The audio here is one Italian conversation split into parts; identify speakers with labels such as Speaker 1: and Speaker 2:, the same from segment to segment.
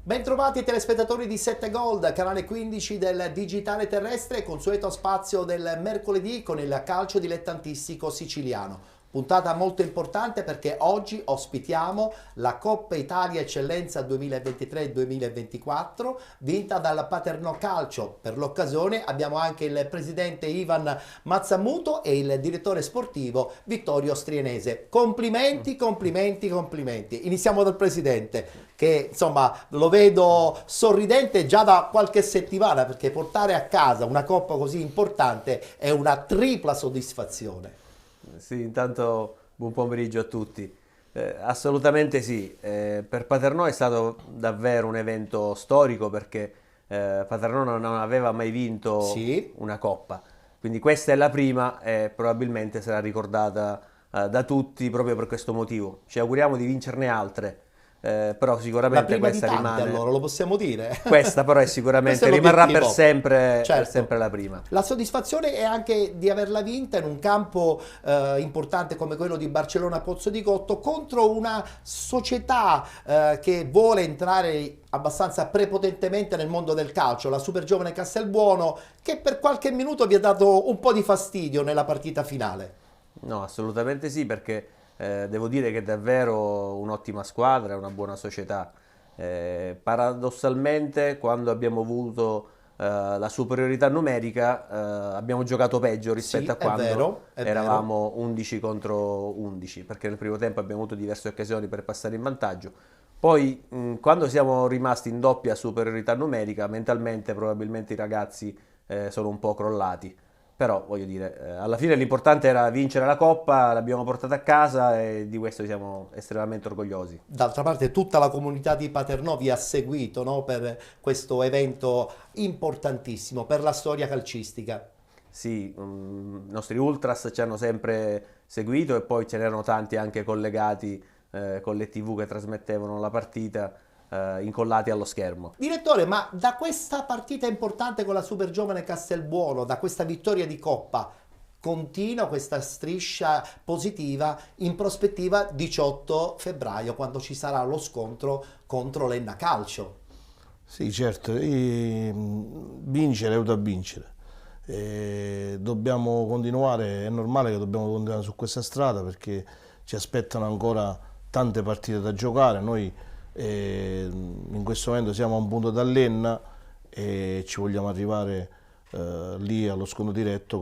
Speaker 1: Bentrovati telespettatori di 7 Gold, canale 15 del digitale terrestre, consueto spazio del mercoledì con il calcio dilettantistico siciliano. Puntata molto importante perché oggi ospitiamo la Coppa Italia Eccellenza 2023-2024 vinta dal Paternò Calcio. Per l'occasione abbiamo anche il presidente Ivan Mazzamuto e il direttore sportivo Vittorio Strienese. Complimenti, complimenti, complimenti. Iniziamo dal presidente, che insomma lo vedo sorridente già da qualche settimana, perché portare a casa una coppa così importante è una tripla soddisfazione.
Speaker 2: Sì, intanto buon pomeriggio a tutti. Assolutamente sì, per Paternò è stato davvero un evento storico perché Paternò non aveva mai vinto una coppa, quindi questa è la prima e probabilmente sarà ricordata da tutti proprio per questo motivo. Ci auguriamo di vincerne altre. Però sicuramente questa rimane,
Speaker 1: allora lo possiamo dire.
Speaker 2: Questa però è sicuramente rimarrà per sempre, per sempre la prima.
Speaker 1: La soddisfazione è anche di averla vinta in un campo importante come quello di Barcellona Pozzo di Gotto contro una società che vuole entrare abbastanza prepotentemente nel mondo del calcio, la super giovane Castelbuono, che per qualche minuto vi ha dato un po' di fastidio nella partita finale.
Speaker 2: No, assolutamente sì, perché devo dire che è davvero un'ottima squadra, una buona società. Paradossalmente, quando abbiamo avuto la superiorità numerica, abbiamo giocato peggio rispetto a quando eravamo 11 contro 11, perché nel primo tempo abbiamo avuto diverse occasioni per passare in vantaggio. Poi, quando siamo rimasti in doppia superiorità numerica, mentalmente probabilmente i ragazzi sono un po' crollati. Però voglio dire, alla fine l'importante era vincere la Coppa, l'abbiamo portata a casa e di questo siamo estremamente orgogliosi.
Speaker 1: D'altra parte tutta la comunità di Paternò vi ha seguito, no, per questo evento importantissimo per la storia calcistica.
Speaker 2: Sì, i nostri ultras ci hanno sempre seguito e poi ce n'erano tanti anche collegati con le TV che trasmettevano la partita, incollati allo schermo.
Speaker 1: Direttore, ma da questa partita importante con la super giovane Castelbuono, da questa vittoria di Coppa, continua questa striscia positiva in prospettiva 18 febbraio, quando ci sarà lo scontro contro l'Enna Calcio?
Speaker 3: Sì, certo, vincere è da vincere. Dobbiamo continuare, è normale che dobbiamo continuare su questa strada perché ci aspettano ancora tante partite da giocare. Noi in questo momento siamo a un punto dall'Enna e ci vogliamo arrivare lì allo scontro diretto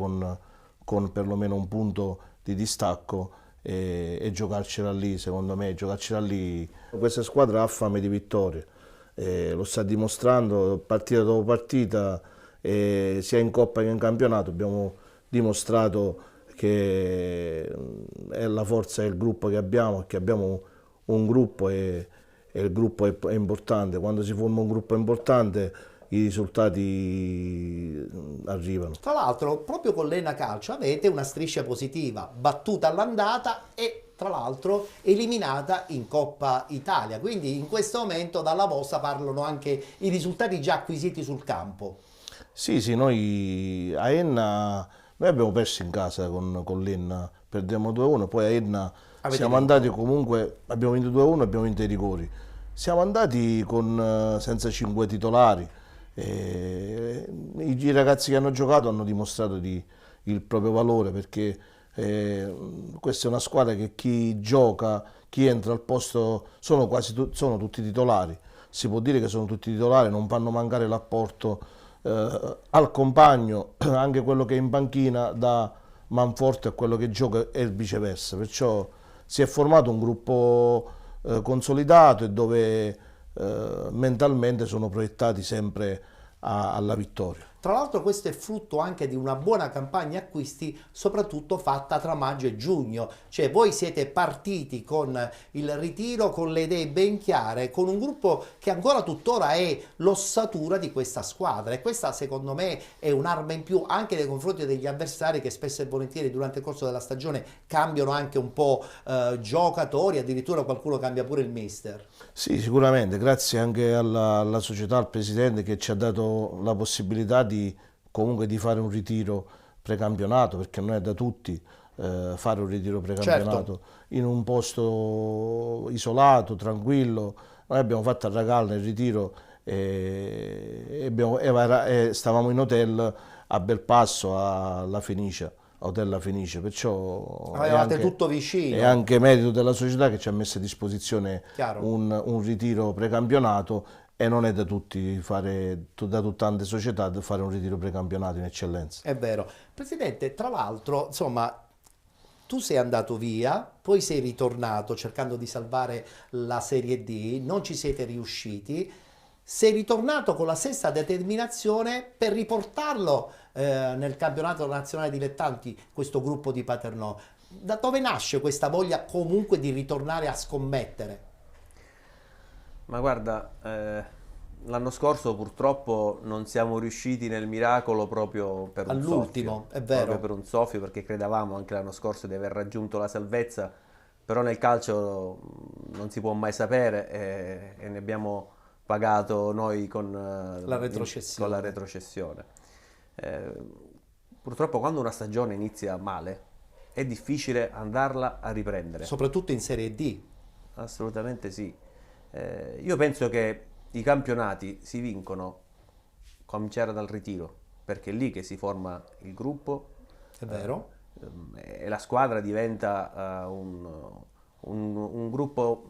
Speaker 3: con perlomeno un punto di distacco e giocarcela lì, secondo me, giocarcela lì. Questa squadra ha fame di vittorie, lo sta dimostrando partita dopo partita, sia in Coppa che in campionato. Abbiamo dimostrato che è la forza del gruppo che abbiamo un gruppo e il gruppo è importante. Quando si forma un gruppo importante i risultati arrivano.
Speaker 1: Tra l'altro proprio con l'Enna Calcio avete una striscia positiva, battuta all'andata e tra l'altro eliminata in Coppa Italia, quindi in questo momento dalla vostra parlano anche i risultati già acquisiti sul campo.
Speaker 3: Sì, noi a Enna abbiamo perso in casa con l'Enna, perdiamo 2-1, poi a Enna siamo andati comunque, abbiamo vinto 2-1 e abbiamo vinto i rigori. Siamo andati senza 5 titolari. I ragazzi che hanno giocato hanno dimostrato il proprio valore perché questa è una squadra che chi gioca, chi entra al posto, sono tutti titolari. Si può dire che sono tutti titolari, non fanno mancare l'apporto al compagno, anche quello che è in panchina da manforte a quello che gioca e viceversa. Perciò si è formato un gruppo consolidato e dove mentalmente sono proiettati sempre alla vittoria.
Speaker 1: Tra l'altro questo è frutto anche di una buona campagna acquisti, soprattutto fatta tra maggio e giugno, cioè voi siete partiti con il ritiro, con le idee ben chiare, con un gruppo che ancora tuttora è l'ossatura di questa squadra e questa secondo me è un'arma in più anche nei confronti degli avversari che spesso e volentieri durante il corso della stagione cambiano anche un po' giocatori, addirittura qualcuno cambia pure il mister.
Speaker 3: Sì, sicuramente, grazie anche alla società, al presidente che ci ha dato la possibilità comunque di fare un ritiro precampionato, perché non è da tutti. fare un ritiro precampionato in un posto isolato, tranquillo. Noi abbiamo fatto a Ragalna il ritiro e stavamo in hotel a Belpasso, alla Fenice, Hotel La Fenice, perciò
Speaker 1: avevate tutto vicino.
Speaker 3: È anche merito della società che ci ha messo a disposizione un ritiro precampionato, e non è da tutti da tutte tante società fare un ritiro precampionato in eccellenza.
Speaker 1: È vero. Presidente, tra l'altro, insomma, tu sei andato via, poi sei ritornato cercando di salvare la Serie D, non ci siete riusciti, sei ritornato con la stessa determinazione per riportarlo nel campionato nazionale dilettanti, questo gruppo di Paternò. Da dove nasce questa voglia comunque di ritornare a scommettere?
Speaker 2: Ma guarda, l'anno scorso purtroppo non siamo riusciti nel miracolo proprio per un
Speaker 1: all'ultimo,
Speaker 2: soffio,
Speaker 1: è vero.
Speaker 2: proprio per un soffio, perché credevamo anche l'anno scorso di aver raggiunto la salvezza, però nel calcio non si può mai sapere e ne abbiamo pagato noi con
Speaker 1: la
Speaker 2: retrocessione. Purtroppo quando una stagione inizia male è difficile andarla a riprendere.
Speaker 1: Soprattutto in Serie D.
Speaker 2: Assolutamente sì. Io penso che i campionati si vincono cominciare dal ritiro, perché è lì che si forma il gruppo.
Speaker 1: È vero.
Speaker 2: E la squadra diventa un gruppo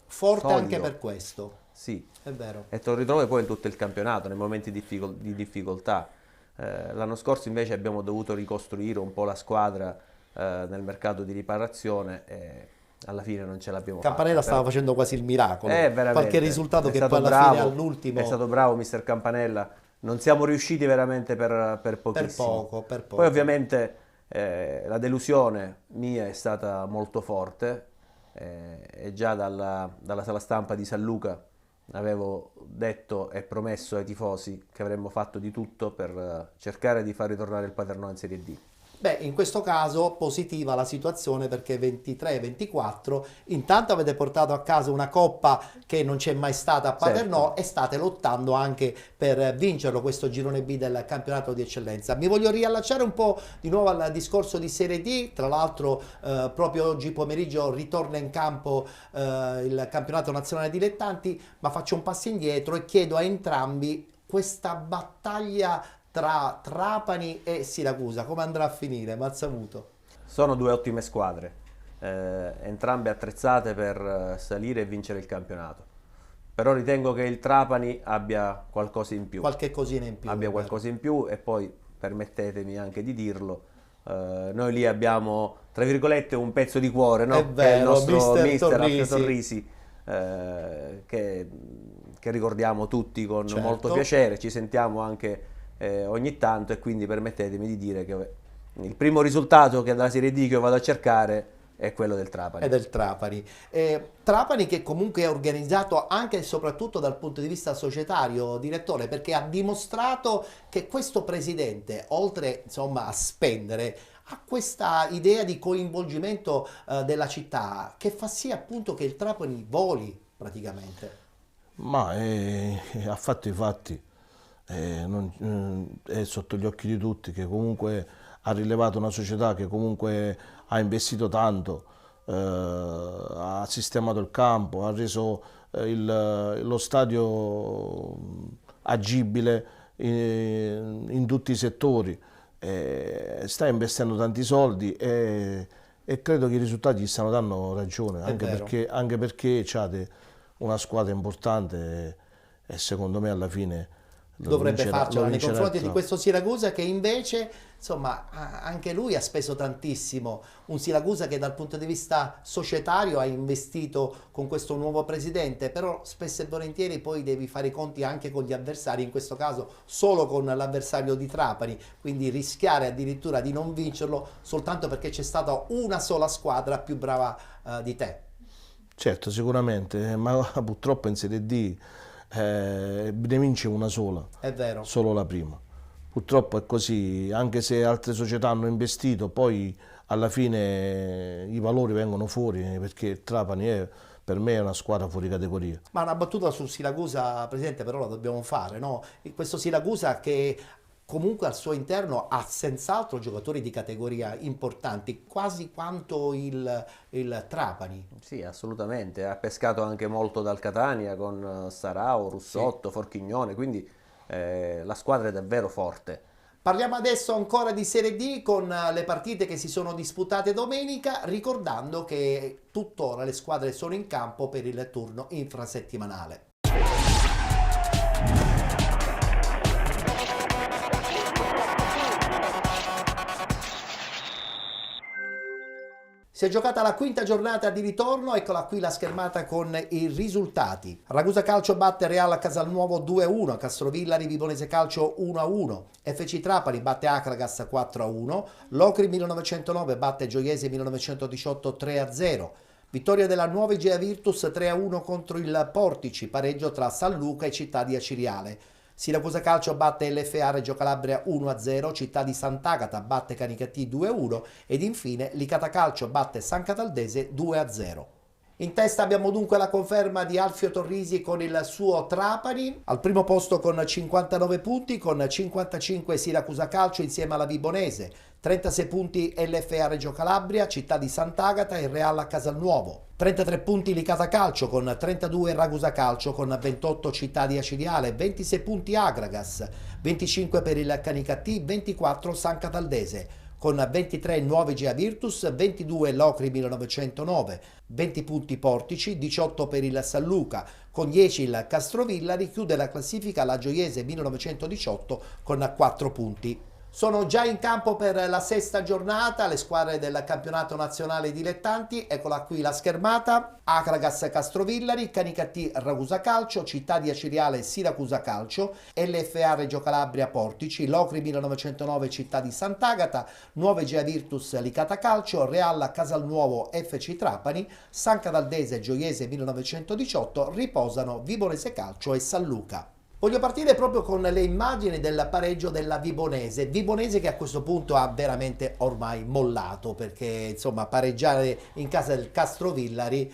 Speaker 1: forte
Speaker 2: solido.
Speaker 1: Anche per questo.
Speaker 2: Sì,
Speaker 1: è vero.
Speaker 2: E te lo ritrovi poi in tutto il campionato, nei momenti di difficoltà. L'anno scorso invece abbiamo dovuto ricostruire un po' la squadra nel mercato di riparazione e alla fine non ce l'abbiamo fatta.
Speaker 1: Campanella stava facendo quasi il miracolo.
Speaker 2: Veramente.
Speaker 1: Qualche risultato che poi alla fine all'ultimo...
Speaker 2: È stato bravo mister Campanella. Non siamo riusciti veramente per pochissimo.
Speaker 1: Per poco.
Speaker 2: Poi ovviamente la delusione mia è stata molto forte e già dalla sala stampa di San Luca avevo detto e promesso ai tifosi che avremmo fatto di tutto per cercare di far ritornare il Paternò in Serie D.
Speaker 1: Beh, in questo caso positiva la situazione, perché 23-24 intanto avete portato a casa una coppa che non c'è mai stata a Paternò, certo. E state lottando anche per vincerlo questo girone B del campionato di eccellenza. Mi voglio riallacciare un po' di nuovo al discorso di Serie D. Tra l'altro proprio oggi pomeriggio ritorna in campo il campionato nazionale dilettanti, ma faccio un passo indietro e chiedo a entrambi questa battaglia tra Trapani e Siracusa, come andrà a finire? Mazzamuto.
Speaker 2: Sono due ottime squadre, entrambe attrezzate per salire e vincere il campionato. Però ritengo che il Trapani abbia qualcosa in più.
Speaker 1: Qualche cosina in più.
Speaker 2: Abbia qualcosa in più, e poi permettetemi anche di dirlo, noi lì abbiamo, tra virgolette, un pezzo di cuore, no?
Speaker 1: È vero,
Speaker 2: che è il nostro
Speaker 1: mister
Speaker 2: Torrisi, che ricordiamo tutti con
Speaker 1: certo.
Speaker 2: molto piacere, ci sentiamo anche ogni tanto, e quindi permettetemi di dire che il primo risultato che dalla Serie D che io vado a cercare è quello del Trapani.
Speaker 1: È del Trapani. Trapani che comunque è organizzato anche e soprattutto dal punto di vista societario, direttore, perché ha dimostrato che questo presidente, oltre insomma a spendere, ha questa idea di coinvolgimento della città, che fa sì appunto che il Trapani voli praticamente.
Speaker 3: Ma ha fatto i fatti. È sotto gli occhi di tutti che comunque ha rilevato una società che comunque ha investito tanto, ha sistemato il campo, ha reso lo stadio agibile in tutti i settori, sta investendo tanti soldi e credo che i risultati gli stanno dando ragione, anche perché c'hate una squadra importante e secondo me alla fine
Speaker 1: dovrebbe farcela nei confronti di questo Siracusa, che invece insomma anche lui ha speso tantissimo, un Siracusa che dal punto di vista societario ha investito con questo nuovo presidente, però spesso e volentieri poi devi fare i conti anche con gli avversari, in questo caso solo con l'avversario di Trapani, quindi rischiare addirittura di non vincerlo soltanto perché c'è stata una sola squadra più brava di te.
Speaker 3: Certo, sicuramente, ma purtroppo in Serie D ne vince una sola,
Speaker 1: è vero.
Speaker 3: Solo la prima. Purtroppo è così, anche se altre società hanno investito, poi alla fine i valori vengono fuori, perché Trapani per me è una squadra fuori categoria.
Speaker 1: Ma una battuta sul Siracusa, Presidente, però la dobbiamo fare, no? Questo Siracusa che comunque al suo interno ha senz'altro giocatori di categoria importanti, quasi quanto il Trapani.
Speaker 2: Sì, assolutamente, ha pescato anche molto dal Catania con Sarao, Russotto, sì, Forchignone, quindi la squadra è davvero forte.
Speaker 1: Parliamo adesso ancora di Serie D con le partite che si sono disputate domenica, ricordando che tuttora le squadre sono in campo per il turno infrasettimanale. Si è giocata la quinta giornata di ritorno, eccola qui la schermata con i risultati. Ragusa Calcio batte Real Casalnuovo 2-1, Castrovillari Vibonese Calcio 1-1, FC Trapani batte Acragas 4-1, Locri 1909 batte Gioiese 1918 3-0, vittoria della Nuova Igea Virtus 3-1 contro il Portici, pareggio tra San Luca e Città di Aciriale. Siracusa Calcio batte LFA Reggio Calabria 1-0, Città di Sant'Agata batte Canicattì 2-1 ed infine Licata Calcio batte San Cataldese 2-0. In testa abbiamo dunque la conferma di Alfio Torrisi con il suo Trapani, al primo posto con 59 punti, con 55 Siracusa Calcio insieme alla Vibonese, 36 punti LFA Reggio Calabria, Città di Sant'Agata e Real Casalnuovo, 33 punti Licata Calcio con 32 Ragusa Calcio con 28 Città di Aciriale, 26 punti Agragas, 25 per il Canicattì, 24 San Cataldese, con 23 Nuova Igea Virtus, 22 Locri 1909, 20 punti Portici, 18 per il San Luca, con 10 il Castrovillari, chiude la classifica la Gioiese 1918 con 4 punti. Sono già in campo per la sesta giornata le squadre del campionato nazionale dilettanti, eccola qui la schermata: Acragas Castrovillari, Canicattì Ragusa Calcio, Città di Aciriale Siracusa Calcio, LFA Reggio Calabria Portici, Locri 1909 Città di Sant'Agata, Nuova Igea Virtus Licata Calcio, Real Casalnuovo FC Trapani, San Cataldese Gioiese 1918, riposano Vibonese Calcio e San Luca. Voglio partire proprio con le immagini del pareggio della Vibonese che a questo punto ha veramente ormai mollato, perché insomma pareggiare in casa del Castrovillari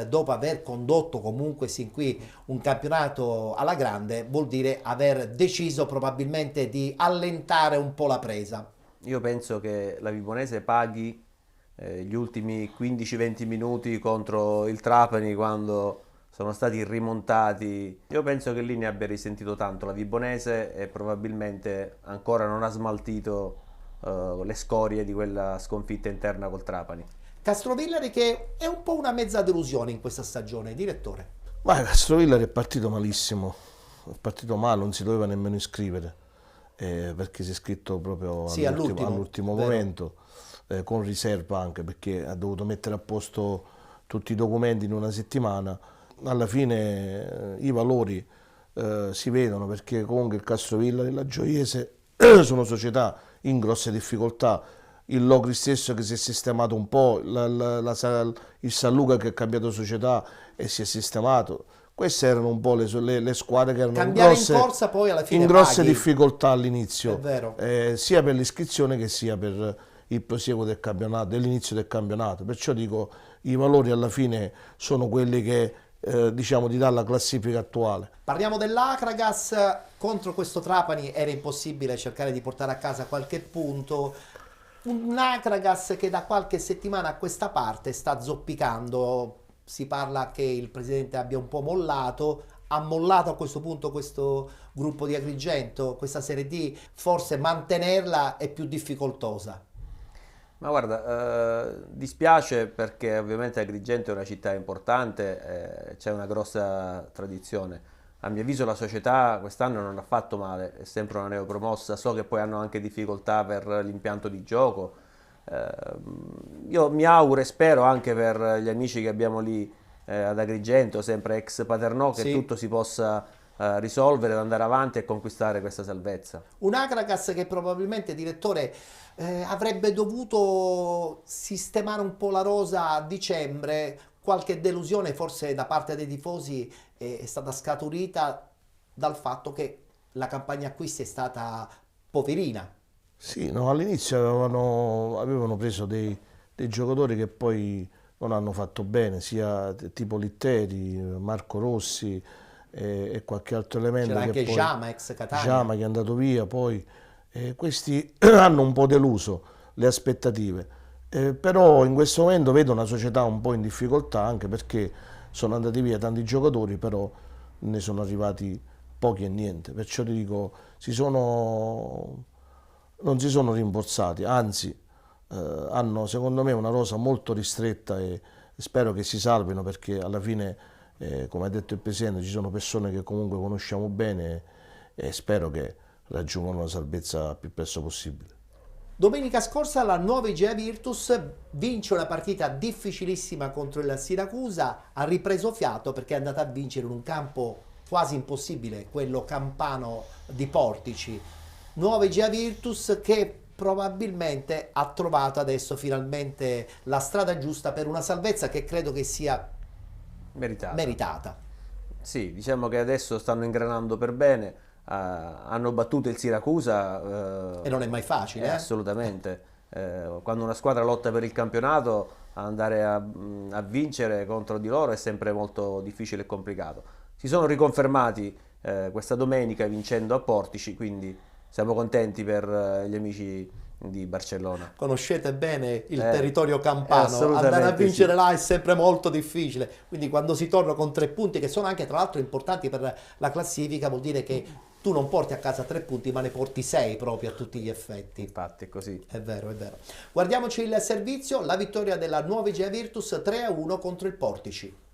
Speaker 1: dopo aver condotto comunque sin qui un campionato alla grande vuol dire aver deciso probabilmente di allentare un po' la presa.
Speaker 2: Io penso che la Vibonese paghi gli ultimi 15-20 minuti contro il Trapani quando sono stati rimontati. Io penso che lì ne abbia risentito tanto la Vibonese e probabilmente ancora non ha smaltito le scorie di quella sconfitta interna col Trapani.
Speaker 1: Castrovillari che è un po' una mezza delusione in questa stagione, direttore.
Speaker 3: Ma Castrovillari è partito malissimo, è partito male, non si doveva nemmeno iscrivere, perché si è iscritto proprio
Speaker 1: sì,
Speaker 3: all'ultimo momento, con riserva anche perché ha dovuto mettere a posto tutti i documenti in una settimana. Alla fine i valori si vedono, perché comunque il Castrovillari e la Gioiese sono società in grosse difficoltà. Il Locri stesso che si è sistemato un po', il San Luca che ha cambiato società e si è sistemato. Queste erano un po' le squadre che erano in grosse difficoltà all'inizio, sia per l'iscrizione che sia per il proseguo del campionato, dell'inizio del campionato. Perciò dico, i valori alla fine sono quelli che diciamo ti dà la classifica attuale.
Speaker 1: Parliamo dell'Acragas, contro questo Trapani era impossibile cercare di portare a casa qualche punto. Un Acragas che da qualche settimana a questa parte sta zoppicando, si parla che il presidente abbia un po' mollato, ha mollato a questo punto questo gruppo di Agrigento, questa Serie D, forse mantenerla è più difficoltosa.
Speaker 2: Ma guarda, dispiace perché ovviamente Agrigento è una città importante, c'è una grossa tradizione. A mio avviso la società quest'anno non ha fatto male, è sempre una neopromossa, so che poi hanno anche difficoltà per l'impianto di gioco. Io mi auguro e spero anche per gli amici che abbiamo lì ad Agrigento, sempre ex Paternò, che tutto si possa risolvere, andare avanti e conquistare questa salvezza.
Speaker 1: Un Acragas che probabilmente, direttore, avrebbe dovuto sistemare un po' la rosa a dicembre. Qualche delusione forse da parte dei tifosi è stata scaturita dal fatto che la campagna acquisti è stata poverina.
Speaker 3: Sì, no, all'inizio avevano preso dei giocatori che poi non hanno fatto bene, sia tipo Litteri, Marco Rossi e qualche altro elemento.
Speaker 1: C'era anche Giama, ex Catania.
Speaker 3: Giama che è andato via poi, Questi hanno un po' deluso le aspettative, però in questo momento vedo una società un po' in difficoltà, anche perché sono andati via tanti giocatori, però ne sono arrivati pochi e niente, perciò ti dico, non si sono rimborsati, anzi hanno secondo me una rosa molto ristretta e spero che si salvino, perché alla fine, come ha detto il Presidente, ci sono persone che comunque conosciamo bene e spero che raggiungano la salvezza il più presto possibile.
Speaker 1: Domenica scorsa la Nuova Igea Virtus vince una partita difficilissima contro il Siracusa, ha ripreso fiato perché è andata a vincere in un campo quasi impossibile, quello campano di Portici. Nuova Igea Virtus che probabilmente ha trovato adesso finalmente la strada giusta per una salvezza che credo che sia meritata.
Speaker 2: Sì, diciamo che adesso stanno ingranando per bene, hanno battuto il Siracusa.
Speaker 1: E non è mai facile.
Speaker 2: Assolutamente. Quando una squadra lotta per il campionato, andare a vincere contro di loro è sempre molto difficile e complicato. Si sono riconfermati questa domenica vincendo a Portici, quindi siamo contenti per gli amici di Barcellona.
Speaker 1: Conoscete bene il territorio campano, andare a vincere là è sempre molto difficile, quindi quando si torna con 3 punti che sono anche tra l'altro importanti per la classifica, vuol dire che tu non porti a casa 3 punti ma ne porti 6 proprio a tutti gli effetti.
Speaker 2: Infatti è così.
Speaker 1: È vero, è vero. Guardiamoci il servizio, la vittoria della Nuova Igea Virtus 3-1 contro il Portici.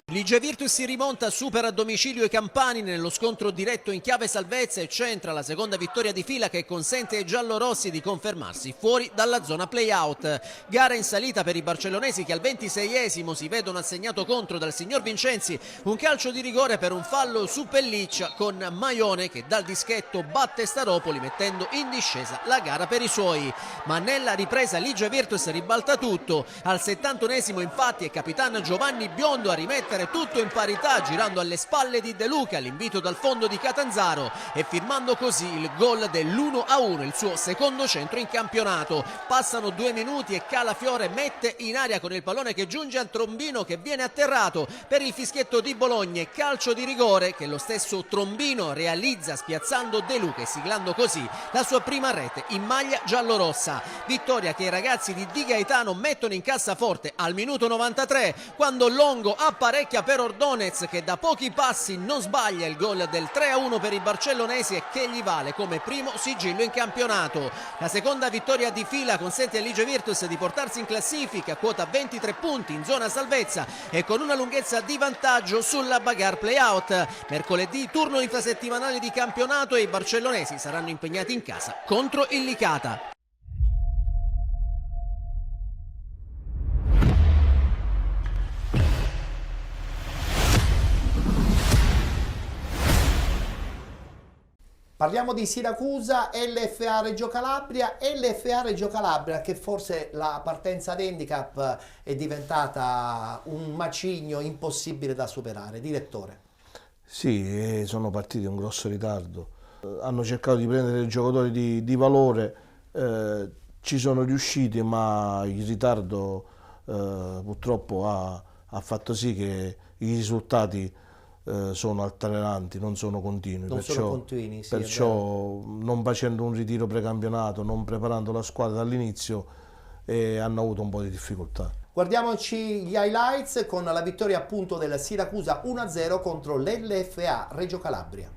Speaker 4: L'Igea Virtus si rimonta, supera a domicilio i campani nello scontro diretto in chiave salvezza e centra la seconda vittoria di fila che consente ai giallorossi di confermarsi fuori dalla zona play-out. Gara in salita per i barcellonesi che al 26esimo si vedono assegnato contro dal signor Vincenzi un calcio di rigore per un fallo su Pelliccia, con Maione che dal dischetto batte Staropoli mettendo in discesa la gara per i suoi. Ma nella ripresa l'Igea Virtus ribalta tutto. Al 71esimo infatti è capitano Giovanni Biondo a rimettere tutto in parità, girando alle spalle di De Luca l'invito dal fondo di Catanzaro e firmando così il gol dell'1-1, il suo secondo centro in campionato. Passano 2 minuti e Calafiore mette in aria con il pallone che giunge a Trombino, che viene atterrato per il fischietto di Bologna e calcio di rigore che lo stesso Trombino realizza spiazzando De Luca e siglando così la sua prima rete in maglia giallorossa. Vittoria che i ragazzi di Di Gaetano mettono in cassaforte al minuto 93, quando Longo apparecchia per Ordonez, che da pochi passi non sbaglia il gol del 3-1 per i barcellonesi e che gli vale come primo sigillo in campionato. La seconda vittoria di fila consente all'Igea Virtus di portarsi in classifica, quota 23 punti in zona salvezza e con una lunghezza di vantaggio sulla bagarre play-out. Mercoledì turno infrasettimanale di campionato e i barcellonesi saranno impegnati in casa contro il Licata.
Speaker 1: Parliamo di Siracusa, LFA Reggio Calabria, LFA Reggio Calabria che forse la partenza ad handicap è diventata un macigno impossibile da superare. Direttore.
Speaker 3: Sì, sono partiti in un grosso ritardo, hanno cercato di prendere giocatori di valore, ci sono riusciti, ma il ritardo purtroppo ha fatto sì che i risultati sono altalenanti, non sono continui, perciò non facendo un ritiro precampionato, non preparando la squadra dall'inizio, hanno avuto un po' di difficoltà.
Speaker 1: Guardiamoci gli highlights con la vittoria appunto del Siracusa 1-0 contro l'LFA Reggio Calabria.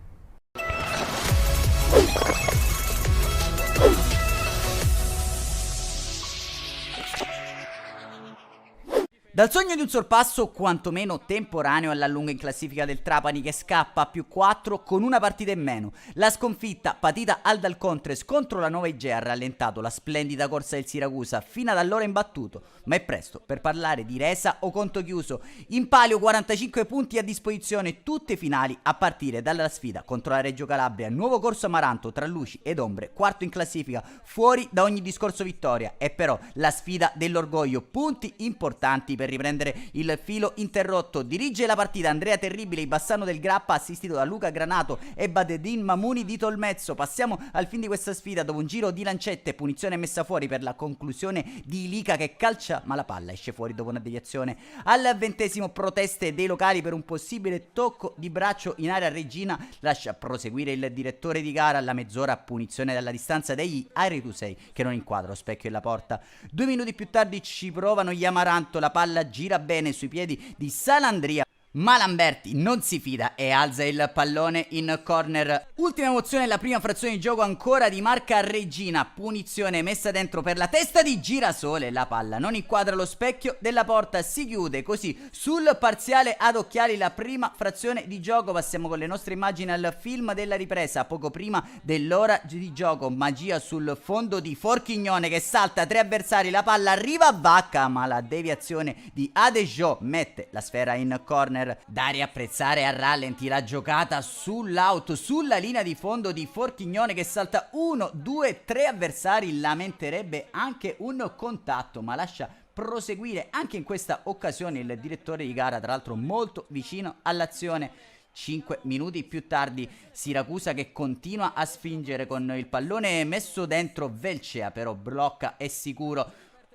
Speaker 5: Dal sogno di un sorpasso quantomeno temporaneo alla lunga in classifica del Trapani, che scappa a più 4 con una partita in meno. La sconfitta patita al Dal Contres contro la Nuova Igea ha rallentato la splendida corsa del Siracusa, fino ad allora imbattuto, ma è presto per parlare di resa o conto chiuso. In palio 45 punti a disposizione, tutte finali a partire dalla sfida contro la Reggio Calabria. Nuovo corso Amaranto tra luci ed ombre, quarto in classifica, fuori da ogni discorso vittoria. E però la sfida dell'orgoglio, punti importanti per riprendere il filo interrotto. Dirige la partita Andrea Terribile, Bassano del Grappa, assistito da Luca Granato e Badedin Mamuni di Tolmezzo. Passiamo al fin di questa sfida, dopo un giro di lancette, punizione messa fuori per la conclusione di Lica che calcia, ma la palla esce fuori dopo una deviazione. Al 20° proteste dei locali per un possibile tocco di braccio in area Regina, lascia proseguire il direttore di gara. Alla mezz'ora punizione dalla distanza degli Aretusei che non inquadra lo specchio della porta. 2 minuti più tardi ci provano gli Amaranto, la palla gira bene sui piedi di Salandria, ma Lamberti non si fida e alza il pallone in corner. Ultima emozione, la prima frazione di gioco ancora di Marca Regina, punizione messa dentro per la testa di Girasole, la palla non inquadra lo specchio della porta, si chiude così sul parziale ad occhiali la prima frazione di gioco. Passiamo con le nostre immagini al film della ripresa, poco prima dell'ora di gioco, magia sul fondo di Forchignone che salta 3 avversari, la palla arriva a Vacca ma la deviazione di Adejo mette la sfera in corner. Da riapprezzare a rallenti la giocata sull'auto, sulla linea di fondo di Forchignone che salta 1, 2, 3 avversari, lamenterebbe anche un contatto ma lascia proseguire anche in questa occasione il direttore di gara, tra l'altro molto vicino all'azione. 5 minuti più tardi Siracusa che continua a spingere con il pallone messo dentro, Velcea però blocca, è sicuro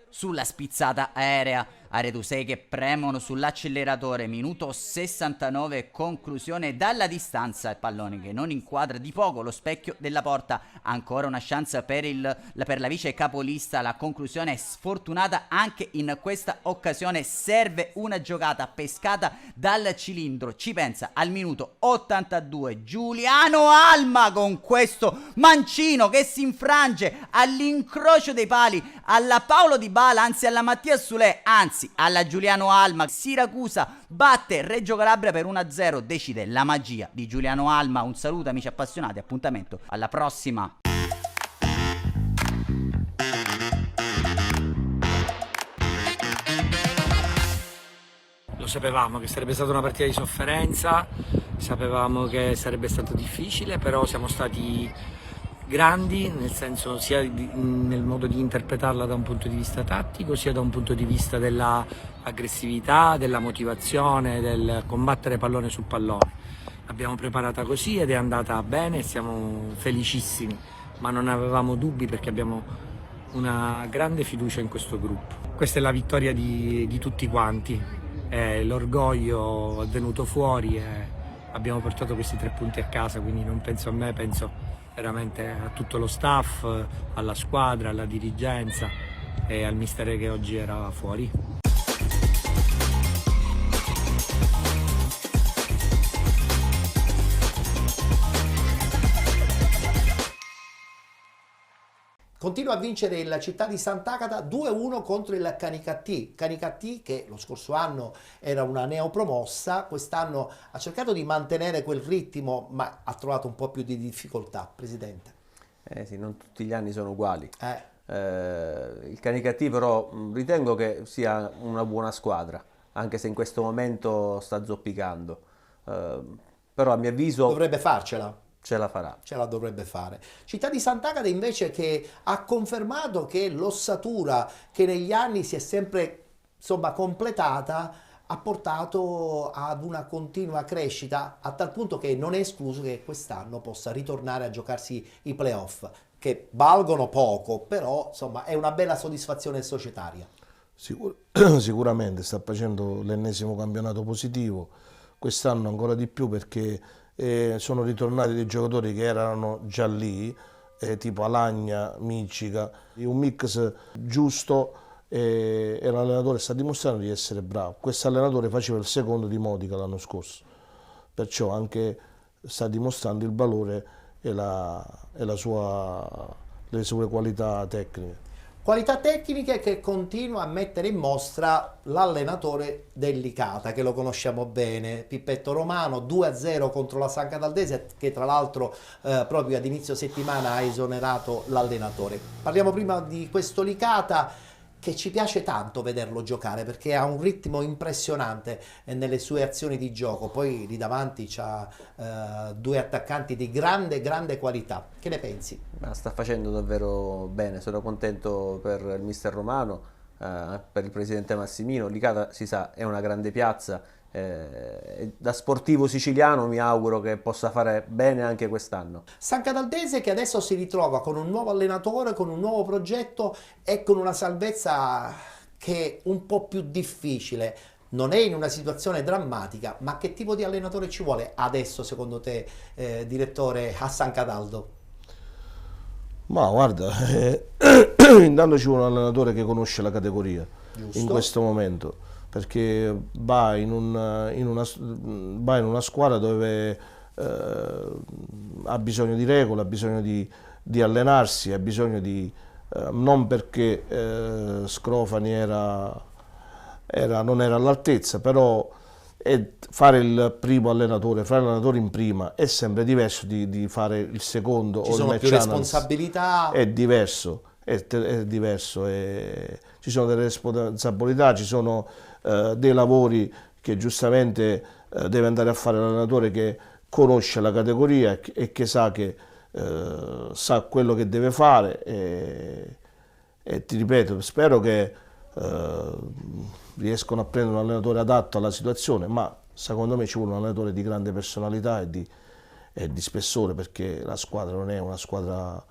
Speaker 5: sulla spizzata aerea. Aretusei che premono sull'acceleratore, minuto 69, conclusione dalla distanza, il pallone che non inquadra di poco lo specchio della porta. Ancora una chance per la vice capolista, la conclusione è sfortunata anche in questa occasione, serve una giocata pescata dal cilindro, ci pensa al minuto 82 Giuliano Alma con questo mancino che si infrange all'incrocio dei pali alla Paolo Di Bala, anzi alla Mattia Sule, anzi alla Giuliano Alma. Siracusa batte Reggio Calabria per 1-0, decide la magia di Giuliano Alma. Un saluto amici appassionati, appuntamento alla prossima.
Speaker 6: Lo sapevamo che sarebbe stata una partita di sofferenza, sapevamo che sarebbe stato difficile, però siamo stati grandi, nel senso sia nel modo di interpretarla da un punto di vista tattico, sia da un punto di vista dell'aggressività, della motivazione, del combattere pallone su pallone. L'abbiamo preparata così ed è andata bene e siamo felicissimi, ma non avevamo dubbi perché abbiamo una grande fiducia in questo gruppo. Questa è la vittoria di tutti quanti, l'orgoglio è venuto fuori e abbiamo portato questi 3 punti a casa, quindi non penso a me, penso veramente a tutto lo staff, alla squadra, alla dirigenza e al mister che oggi era fuori.
Speaker 1: Continua a vincere il Città di Sant'Agata 2-1 contro il Canicattì. Canicattì che lo scorso anno era una neopromossa, quest'anno ha cercato di mantenere quel ritmo ma ha trovato un po' più di difficoltà, Presidente.
Speaker 2: Sì, non tutti gli anni sono uguali. Il Canicattì però ritengo che sia una buona squadra, anche se in questo momento sta zoppicando. Però a mio avviso
Speaker 1: dovrebbe farcela.
Speaker 2: Ce la farà.
Speaker 1: Ce la dovrebbe fare. Città di Sant'Agata invece che ha confermato che l'ossatura che negli anni si è sempre completata ha portato ad una continua crescita, a tal punto che non è escluso che quest'anno possa ritornare a giocarsi i playoff, che valgono poco, però insomma è una bella soddisfazione societaria.
Speaker 3: Sicuramente sta facendo l'ennesimo campionato positivo, quest'anno ancora di più perché sono ritornati dei giocatori che erano già lì, tipo Alagna, Micica, un mix giusto e l'allenatore sta dimostrando di essere bravo. Questo allenatore faceva il secondo di Modica l'anno scorso, perciò anche sta dimostrando il valore e le sue qualità tecniche.
Speaker 1: Qualità tecniche che continua a mettere in mostra l'allenatore del Licata, che lo conosciamo bene, Pippetto Romano, 2-0 contro la San Cataldese, che tra l'altro proprio ad inizio settimana ha esonerato l'allenatore. Parliamo prima di questo Licata che ci piace tanto vederlo giocare perché ha un ritmo impressionante nelle sue azioni di gioco, poi lì davanti c'ha 2 attaccanti di grande qualità. Che ne pensi?
Speaker 2: Sta facendo davvero bene, sono contento per il mister Romano, per il presidente Massimino. Licata, si sa, è una grande piazza. Da sportivo siciliano mi auguro che possa fare bene anche quest'anno.
Speaker 1: San Cataldese che adesso si ritrova con un nuovo allenatore, con un nuovo progetto e con una salvezza che è un po' più difficile. Non è in una situazione drammatica, ma che tipo di allenatore ci vuole adesso secondo te, direttore, a San Cataldo?
Speaker 3: Ma guarda, intanto ci vuole un allenatore che conosce la categoria. Giusto. In questo momento, perché va in una squadra dove ha bisogno di regole, ha bisogno di allenarsi, ha bisogno di non perché Scrofani non era all'altezza, però fare il primo allenatore, fare l'allenatore in prima è sempre diverso di fare il secondo.
Speaker 1: Ci sono più responsabilità.
Speaker 3: È diverso, ci sono delle responsabilità, ci sono dei lavori che giustamente deve andare a fare l'allenatore che conosce la categoria e che sa quello che deve fare e ti ripeto, spero che riescono a prendere un allenatore adatto alla situazione, ma secondo me ci vuole un allenatore di grande personalità e di spessore, perché la squadra non è una squadra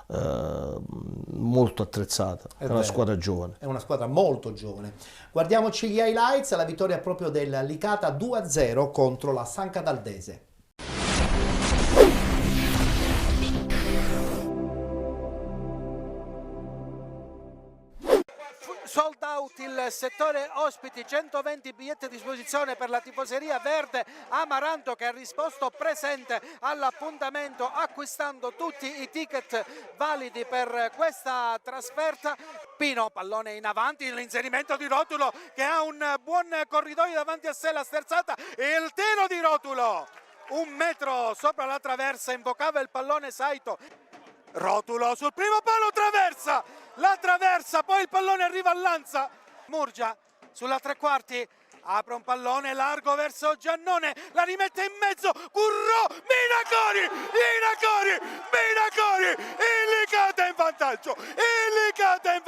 Speaker 3: molto attrezzata, è una squadra giovane.
Speaker 1: È una squadra molto giovane. Guardiamoci gli highlights, la vittoria proprio del Licata 2-0 contro la San Cataldese.
Speaker 7: Sold out il settore ospiti, 120 biglietti a disposizione per la tifoseria verde Amaranto, che ha risposto presente all'appuntamento acquistando tutti i ticket validi per questa trasferta. Pino, pallone in avanti, l'inserimento di Rotulo che ha un buon corridoio davanti a sé, la sterzata e il tiro di Rotulo. 1 metro sopra la traversa, invocava il pallone Saito. Rotulo sul primo palo, traversa, la traversa, poi il pallone arriva a Lanza. Murgia sulla tre quarti, apre un pallone largo verso Giannone, la rimette in mezzo, Currò, Minacori, il Licata è in vantaggio, il Licata è in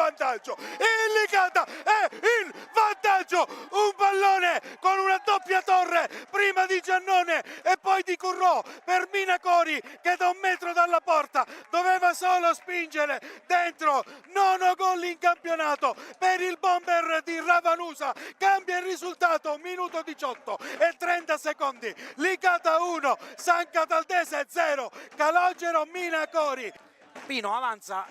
Speaker 7: vantaggio, un pallone con una doppia torre, prima di Giannone e poi di Currò per Minacori che da 1 metro dalla porta doveva solo spingere dentro. 9 gol in campionato per il bomber di Ravanusa, cambia il risultato, minuto 18 e 30 secondi, Licata 1, San Cataldese 0, Calogero Minacori. Pino avanza,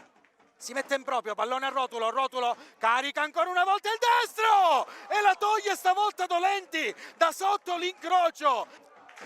Speaker 7: si mette in proprio, pallone a Rotulo, Rotulo carica ancora una volta il destro e la toglie stavolta Dolenti, da sotto l'incrocio.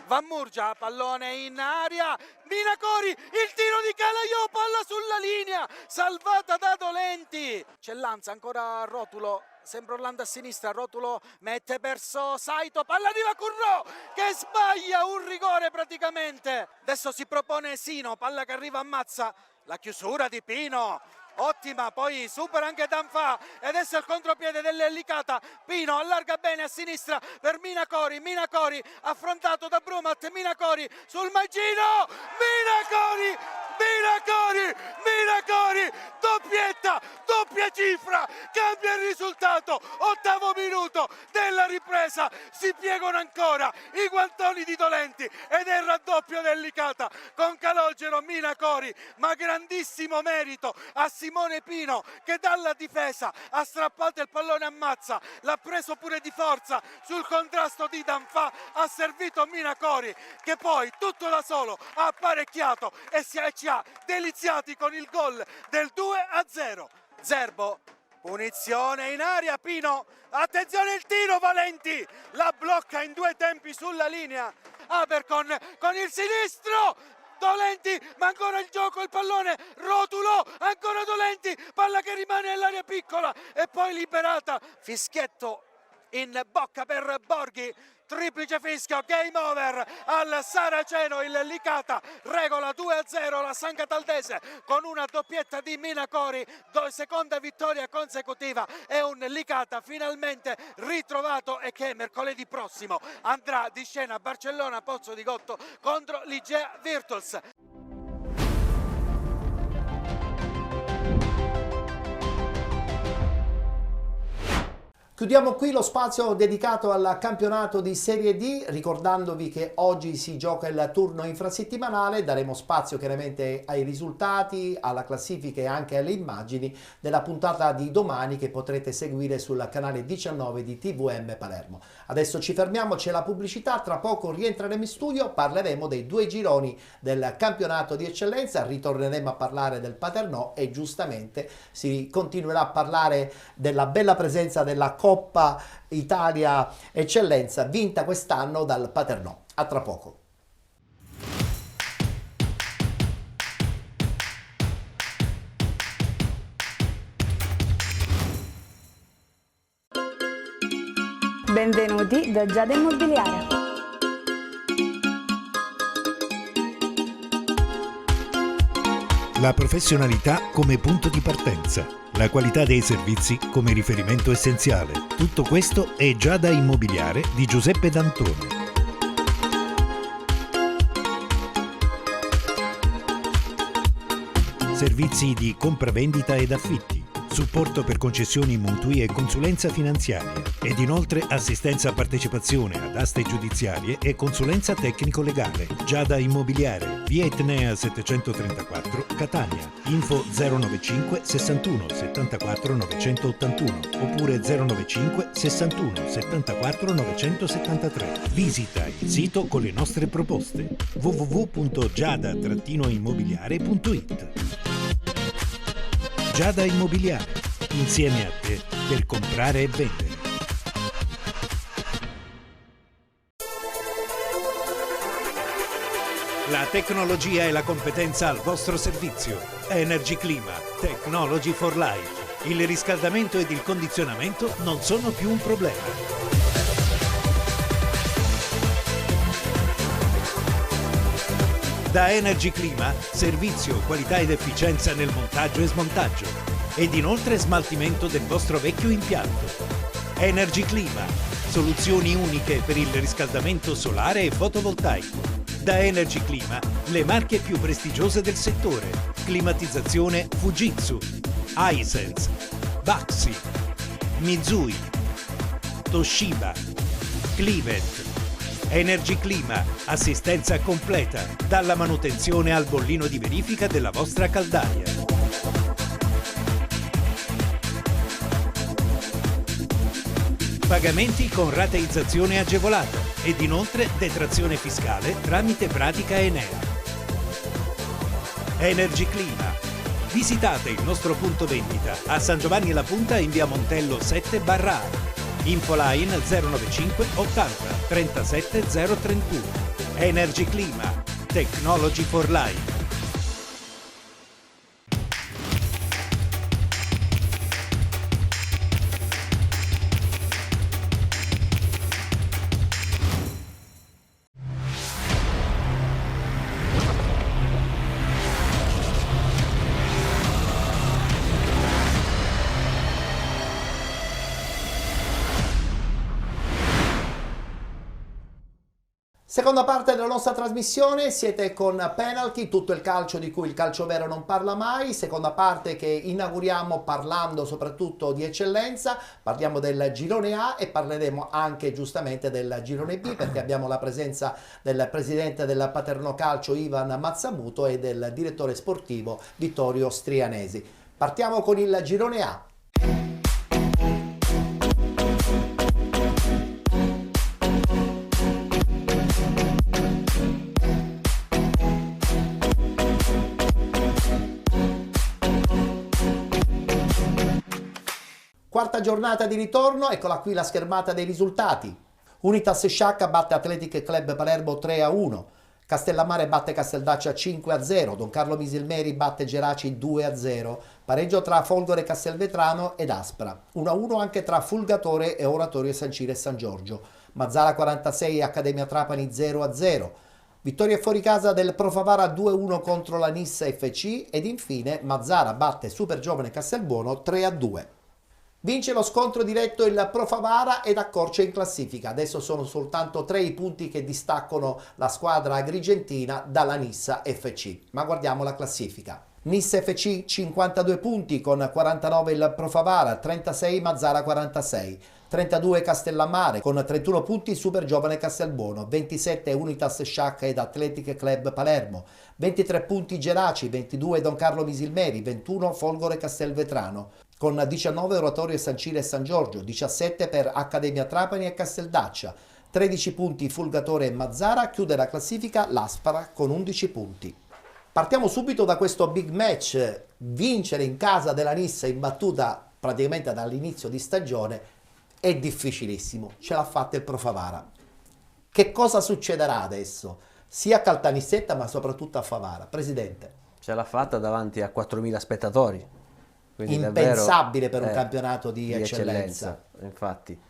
Speaker 7: Van Murgia, pallone in aria, Minacori, il tiro di Calaiò, palla sulla linea, salvata da Dolenti. C'è Lanza, ancora Rotulo, sempre Orlando a sinistra, Rotulo mette verso Saito, palla arriva Currò che sbaglia un rigore praticamente. Adesso si propone Sino, palla che arriva a Mazza, la chiusura di Pino. Ottima, poi supera anche Danfà e adesso il contropiede del Licata. Pino allarga bene a sinistra per Minacori, Minacori affrontato da Brumat, Minacori sul Maggino, Minacori, doppietta, doppia cifra, cambia il risultato, 8° minuto della ripresa, si piegano ancora i guantoni di Dolenti ed è il raddoppio del Licata con Calogero, Minacori, ma grandissimo merito a Simone Pino che dalla difesa ha strappato il pallone a Mazza, l'ha preso pure di forza sul contrasto di Danfà, ha servito Minacori che poi tutto da solo ha apparecchiato e ci ha deliziati con il gol del 2-0. Zerbo, punizione in aria, Pino, attenzione il tiro, Valenti la blocca in 2 tempi sulla linea. Abercon con il sinistro, Dolenti, ma ancora il gioco, il pallone, Rotulo, ancora Dolenti, palla che rimane nell'area piccola e poi liberata, fischietto in bocca per Borghi, triplice fischio, game over al Saraceno, il Licata regola 2-0 la San Cataldese con una doppietta di Minacori, seconda vittoria consecutiva e un Licata finalmente ritrovato e che mercoledì prossimo andrà di scena a Barcellona Pozzo di Gotto contro l'Igea Virtus.
Speaker 1: Chiudiamo qui lo spazio dedicato al campionato di Serie D, ricordandovi che oggi si gioca il turno infrasettimanale. Daremo spazio chiaramente ai risultati, alla classifica e anche alle immagini della puntata di domani che potrete seguire sul canale 19 di TVM Palermo. Adesso ci fermiamo, c'è la pubblicità, tra poco rientreremo in studio, parleremo dei 2 gironi del campionato di eccellenza, ritorneremo a parlare del Paternò e giustamente si continuerà a parlare della bella presenza della Coppa Italia Eccellenza vinta quest'anno dal Paternò. A tra poco.
Speaker 8: Benvenuti da Giada Immobiliare.
Speaker 9: La professionalità come punto di partenza, la qualità dei servizi come riferimento essenziale. Tutto questo è Giada Immobiliare di Giuseppe D'Antoni. Servizi di compravendita ed affitti, supporto per concessioni mutui e consulenza finanziaria ed inoltre assistenza a partecipazione ad aste giudiziarie e consulenza tecnico-legale. Giada Immobiliare, via Etnea 734, Catania. Info 095 61 74 981 oppure 095 61 74 973. Visita il sito con le nostre proposte www.giada-immobiliare.it. Giada Immobiliare, insieme a te per comprare e vendere. La tecnologia e la competenza al vostro servizio. Energy Clima, Technology for Life. Il riscaldamento ed il condizionamento non sono più un problema. Da Energy Clima, servizio, qualità ed efficienza nel montaggio e smontaggio. Ed inoltre smaltimento del vostro vecchio impianto. Energy Clima, soluzioni uniche per il riscaldamento solare e fotovoltaico. Da Energy Clima, le marche più prestigiose del settore. Climatizzazione Fujitsu, Hisense, Baxi, Mitsui, Toshiba, Clivet. Energy Clima, assistenza completa, dalla manutenzione al bollino di verifica della vostra caldaia. Pagamenti con rateizzazione agevolata ed inoltre detrazione fiscale tramite pratica Enea. Energy Clima. Visitate il nostro punto vendita a San Giovanni La Punta in via Montello 7/A. Infoline 095 80 37 031. Energy Clima, Technology for Life.
Speaker 1: Seconda parte della nostra trasmissione, siete con Penalty, tutto il calcio di cui il calcio vero non parla mai. Seconda parte che inauguriamo parlando soprattutto di eccellenza, parliamo del girone A e parleremo anche giustamente del girone B perché abbiamo la presenza del presidente del Paternò Calcio Ivan Mazzamuto e del direttore sportivo Vittorio Strianesi. Partiamo con il girone A. Quarta giornata di ritorno, eccola qui la schermata dei risultati. Unitas Sciacca batte Athletic Club Palermo 3-1, Castellammare batte Casteldaccia 5-0, Don Carlo Misilmeri batte Geraci 2-0, pareggio tra Folgore Castelvetrano ed Aspra, 1-1 anche tra Fulgatore e Oratorio San Ciro e San Giorgio, Mazzara 46 Accademia Trapani 0-0, vittoria fuori casa del Profavara 2-1 contro la Nissa FC ed infine Mazzara batte Supergiovane Castelbuono 3-2. Vince lo scontro diretto il Profavara ed accorcia in classifica. Adesso sono soltanto 3 i punti che distaccano la squadra agrigentina dalla Nissa FC. Ma guardiamo la classifica. Nissa FC 52 punti con 49 il Profavara, 36 Mazzara 46. 32 Castellammare, con 31 punti Super Giovane Castelbuono, 27 Unitas Sciacca ed Athletic Club Palermo, 23 punti Geraci, 22 Don Carlo Misilmeri, 21 Folgore Castelvetrano, con 19 Oratorio San Ciro e San Giorgio, 17 per Accademia Trapani e Casteldaccia, 13 punti Fulgatore e Mazzara, chiude la classifica l'Aspara con 11 punti. Partiamo subito da questo big match, vincere in casa della Nissa imbattuta praticamente dall'inizio di stagione è difficilissimo, ce l'ha fatta il Pro Favara. Che cosa succederà adesso? Sia a Caltanissetta ma soprattutto a Favara. Presidente.
Speaker 2: Ce l'ha fatta davanti a 4.000 spettatori. Quindi
Speaker 1: impensabile per un campionato di eccellenza.
Speaker 2: Infatti.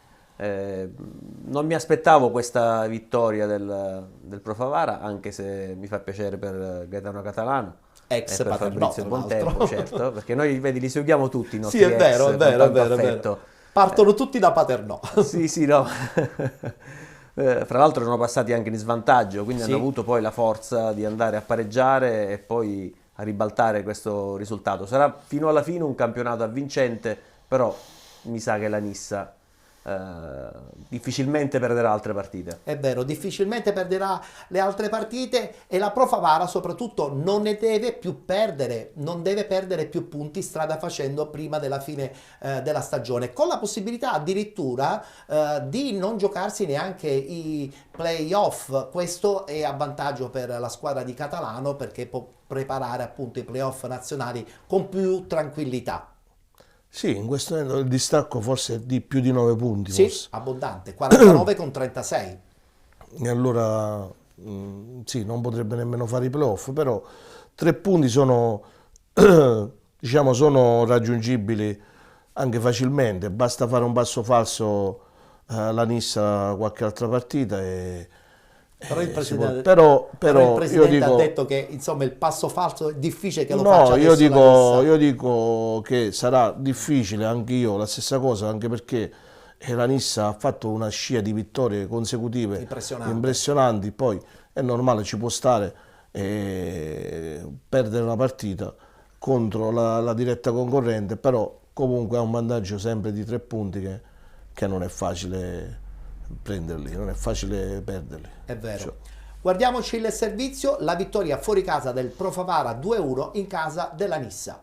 Speaker 2: Non mi aspettavo questa vittoria del Pro Favara, anche se mi fa piacere per Gaetano Catalano,
Speaker 1: ex
Speaker 2: per Fabrizio Bontempo, certo, perché noi vedi, li seguiamo tutti i nostri
Speaker 1: sì, è vero, è vero. Partono tutti da Paternò.
Speaker 2: Sì, no. Fra l'altro sono passati anche in svantaggio, quindi hanno avuto poi la forza di andare a pareggiare e poi a ribaltare questo risultato. Sarà fino alla fine un campionato avvincente, però mi sa che la Nissa difficilmente perderà altre partite.
Speaker 1: È vero, difficilmente perderà le altre partite e la Pro Favara soprattutto non ne deve più perdere, non deve perdere più punti strada facendo prima della fine della stagione, con la possibilità addirittura di non giocarsi neanche i play-off. Questo è a vantaggio per la squadra di Catalano, perché può preparare appunto i play-off nazionali con più tranquillità.
Speaker 3: Sì, in questo momento il distacco forse è di più di 9 punti.
Speaker 1: Sì,
Speaker 3: forse.
Speaker 1: Abbondante, 49 con 36.
Speaker 3: E allora sì, non potrebbe nemmeno fare i playoff, però 3 punti sono, diciamo, sono raggiungibili anche facilmente. Basta fare un passo falso la Nissa qualche altra partita e...
Speaker 1: Però il presidente,
Speaker 3: però
Speaker 1: il presidente
Speaker 3: io dico,
Speaker 1: ha detto che insomma il passo falso è difficile che lo
Speaker 3: no,
Speaker 1: faccia adesso
Speaker 3: io dico che sarà difficile, anche io la stessa cosa, anche perché la Nissa ha fatto una scia di vittorie consecutive impressionanti, poi è normale, ci può stare perdere una partita contro la diretta concorrente, però comunque ha un vantaggio sempre di 3 punti che non è facile prenderli, non è facile perderli.
Speaker 1: È vero. Guardiamoci il servizio, la vittoria fuori casa del Pro Favara 2-1 in casa della Nissa.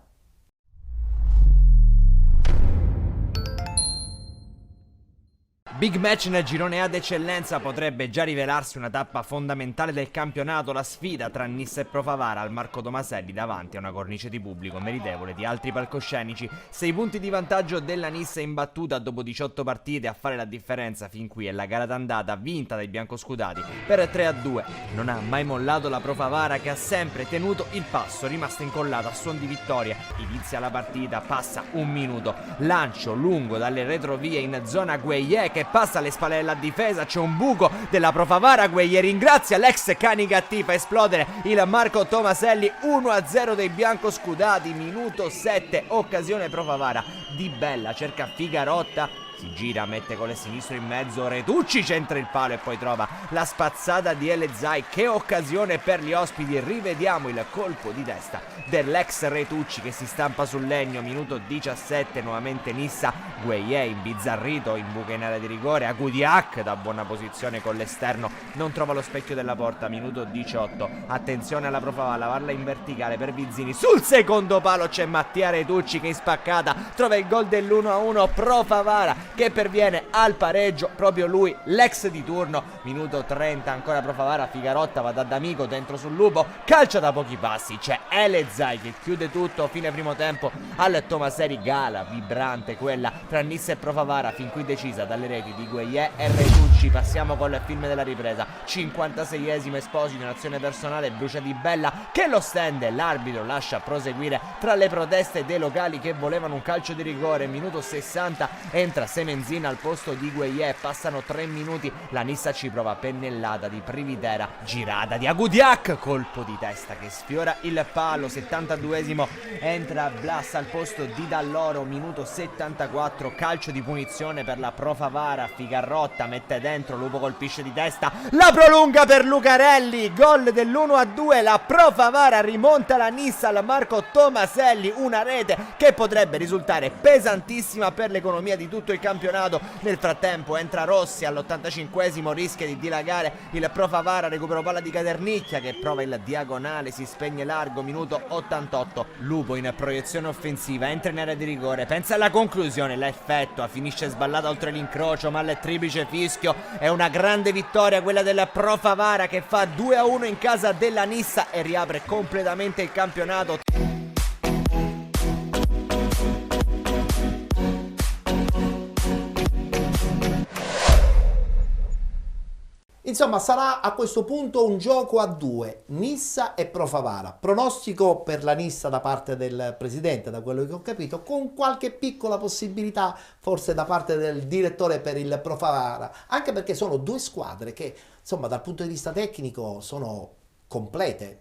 Speaker 8: Big match nel girone A d'eccellenza, potrebbe già rivelarsi una tappa fondamentale del campionato, la sfida tra Nissa e Pro Favara al Marco Tomaselli davanti a una cornice di pubblico meritevole di altri palcoscenici. 6 punti di vantaggio della Nissa imbattuta dopo 18 partite a fare la differenza fin qui, è la gara d'andata vinta dai biancoscudati per 3-2. Non ha mai mollato la Pro Favara, che ha sempre tenuto il passo, rimasta incollata a suon di vittoria. Inizia la partita, passa un minuto, lancio lungo dalle retrovie in zona Gueye che passa alle spalle della difesa, c'è un buco della Pro Favara, Gueye ringrazia l'ex Canigatì, fa esplodere il Marco Tomaselli, 1-0 dei biancoscudati, minuto 7, occasione Pro Favara, Di Bella cerca Figarotta, si gira, mette con il sinistro in mezzo, Retucci centra il palo e poi trova la spazzata di Elezai. Che occasione per gli ospiti, rivediamo il colpo di testa dell'ex Retucci che si stampa sul legno, minuto 17, nuovamente Nissa, Gueye imbizzarrito, in buca in area di rigore, Agudiak da buona posizione con l'esterno, non trova lo specchio della porta, minuto 18, attenzione alla Pro Favara, lavarla in verticale per Vizzini, sul secondo palo c'è Mattia Retucci che in spaccata trova il gol dell'1-1, Pro Favara che perviene al pareggio, proprio lui, l'ex di turno, minuto 30, ancora Pro Favara, Figarotta va da D'Amico dentro sul lupo, calcia da pochi passi, c'è Elezai che chiude tutto, fine primo tempo al Tomaselli, gara vibrante quella tra Nissa e Pro Favara, fin qui decisa dalle reti di Gueye e Retucci. Passiamo col film della ripresa, 56esimo, Esposito in azione personale, brucia Di Bella che lo stende, l'arbitro lascia proseguire tra le proteste dei locali che volevano un calcio di rigore, minuto 60, entra Semenzina al posto di Gueye, passano 3 minuti, la Nissa ci prova, pennellata di Privitera, girata di Agudiak, colpo di testa che sfiora il palo, 72esimo, entra Blas al posto di Dall'Oro, minuto 74, calcio di punizione per la Pro Favara, Figarrotta mette dentro, Lupo colpisce di testa, la prolunga per Lucarelli, gol dell'1-2, la Pro Favara rimonta la Nissa al Marco Tomaselli, una rete che potrebbe risultare pesantissima per l'economia di tutto il campionato. Nel frattempo entra Rossi all'85esimo, rischia di dilagare il Pro Favara, recupero palla di Caternicchia che prova il diagonale, si spegne largo, minuto 88. Lupo in proiezione offensiva, entra in area di rigore, pensa alla conclusione, la effettua, finisce sballata oltre l'incrocio, ma il triplice fischio. È una grande vittoria quella del Pro Favara che fa 2-1 in casa della Nissa e riapre completamente il campionato.
Speaker 1: Insomma, sarà a questo punto un gioco a due, Nissa e Pro Favara. Pronostico per la Nissa da parte del presidente, da quello che ho capito, con qualche piccola possibilità forse da parte del direttore per il Pro Favara, anche perché sono due squadre che, insomma, dal punto di vista tecnico sono complete.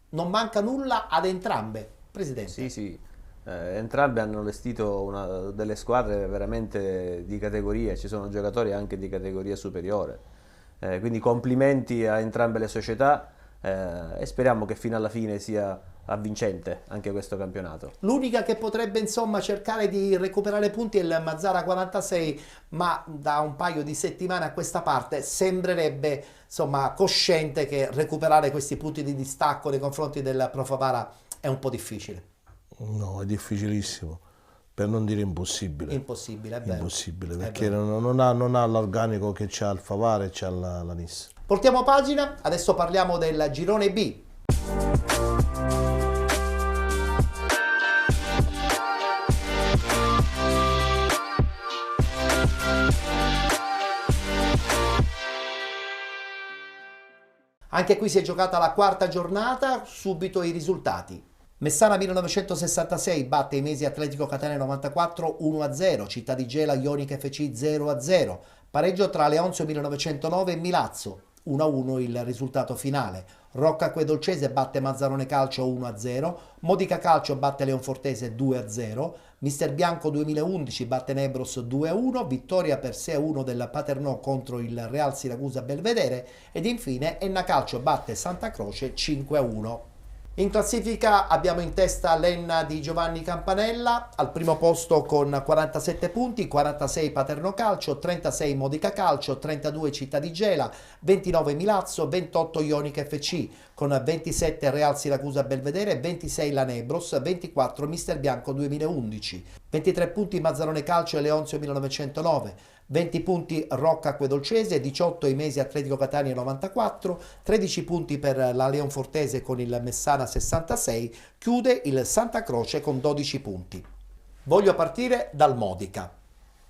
Speaker 1: Non manca nulla ad entrambe, presidente.
Speaker 2: Sì, sì. Entrambe hanno allestito delle squadre veramente di categoria, ci sono giocatori anche di categoria superiore. Quindi complimenti a entrambe le società e speriamo che fino alla fine sia avvincente anche questo campionato.
Speaker 1: L'unica che potrebbe insomma cercare di recuperare punti è il Mazara 46, ma da un paio di settimane a questa parte sembrerebbe insomma cosciente che recuperare questi punti di distacco nei confronti del Pro Favara è un po' difficile.
Speaker 3: No, è difficilissimo. Per non dire impossibile.
Speaker 1: Impossibile, è vero.
Speaker 3: Impossibile, perché non ha l'organico che c'ha il Favara e c'ha la Nissa.
Speaker 1: Portiamo pagina, adesso parliamo del girone B. Anche qui si è giocata la quarta giornata, subito i risultati. Messana 1966 batte i Mesi Atletico Catania 94 1-0, Città di Gela Ionica FC 0-0, pareggio tra Leonzio 1909 e Milazzo 1-1 il risultato finale. Rocca Acquedolcese batte Mazzarone Calcio 1-0, Modica Calcio batte Leonfortese 2-0, Mister Bianco 2011 batte Nebros 2-1, vittoria per 6-1 del Paternò contro il Real Siracusa Belvedere ed infine Enna Calcio batte Santa Croce 5-1. In classifica abbiamo in testa l'Enna di Giovanni Campanella, al primo posto con 47 punti, 46 Paternò Calcio, 36 Modica Calcio, 32 Città di Gela, 29 Milazzo, 28 Ionica FC, con 27 Real Siracusa Belvedere, 26 la Nebros, 24 Mister Bianco 2011, 23 punti Mazzarone Calcio e Leonzio 1909, 20 punti Rocca Acquedolcese, 18 i Mesi Atletico Catania 94, 13 punti per la Leonfortese con il Messana 66, chiude il Santa Croce con 12 punti. Voglio partire dal Modica.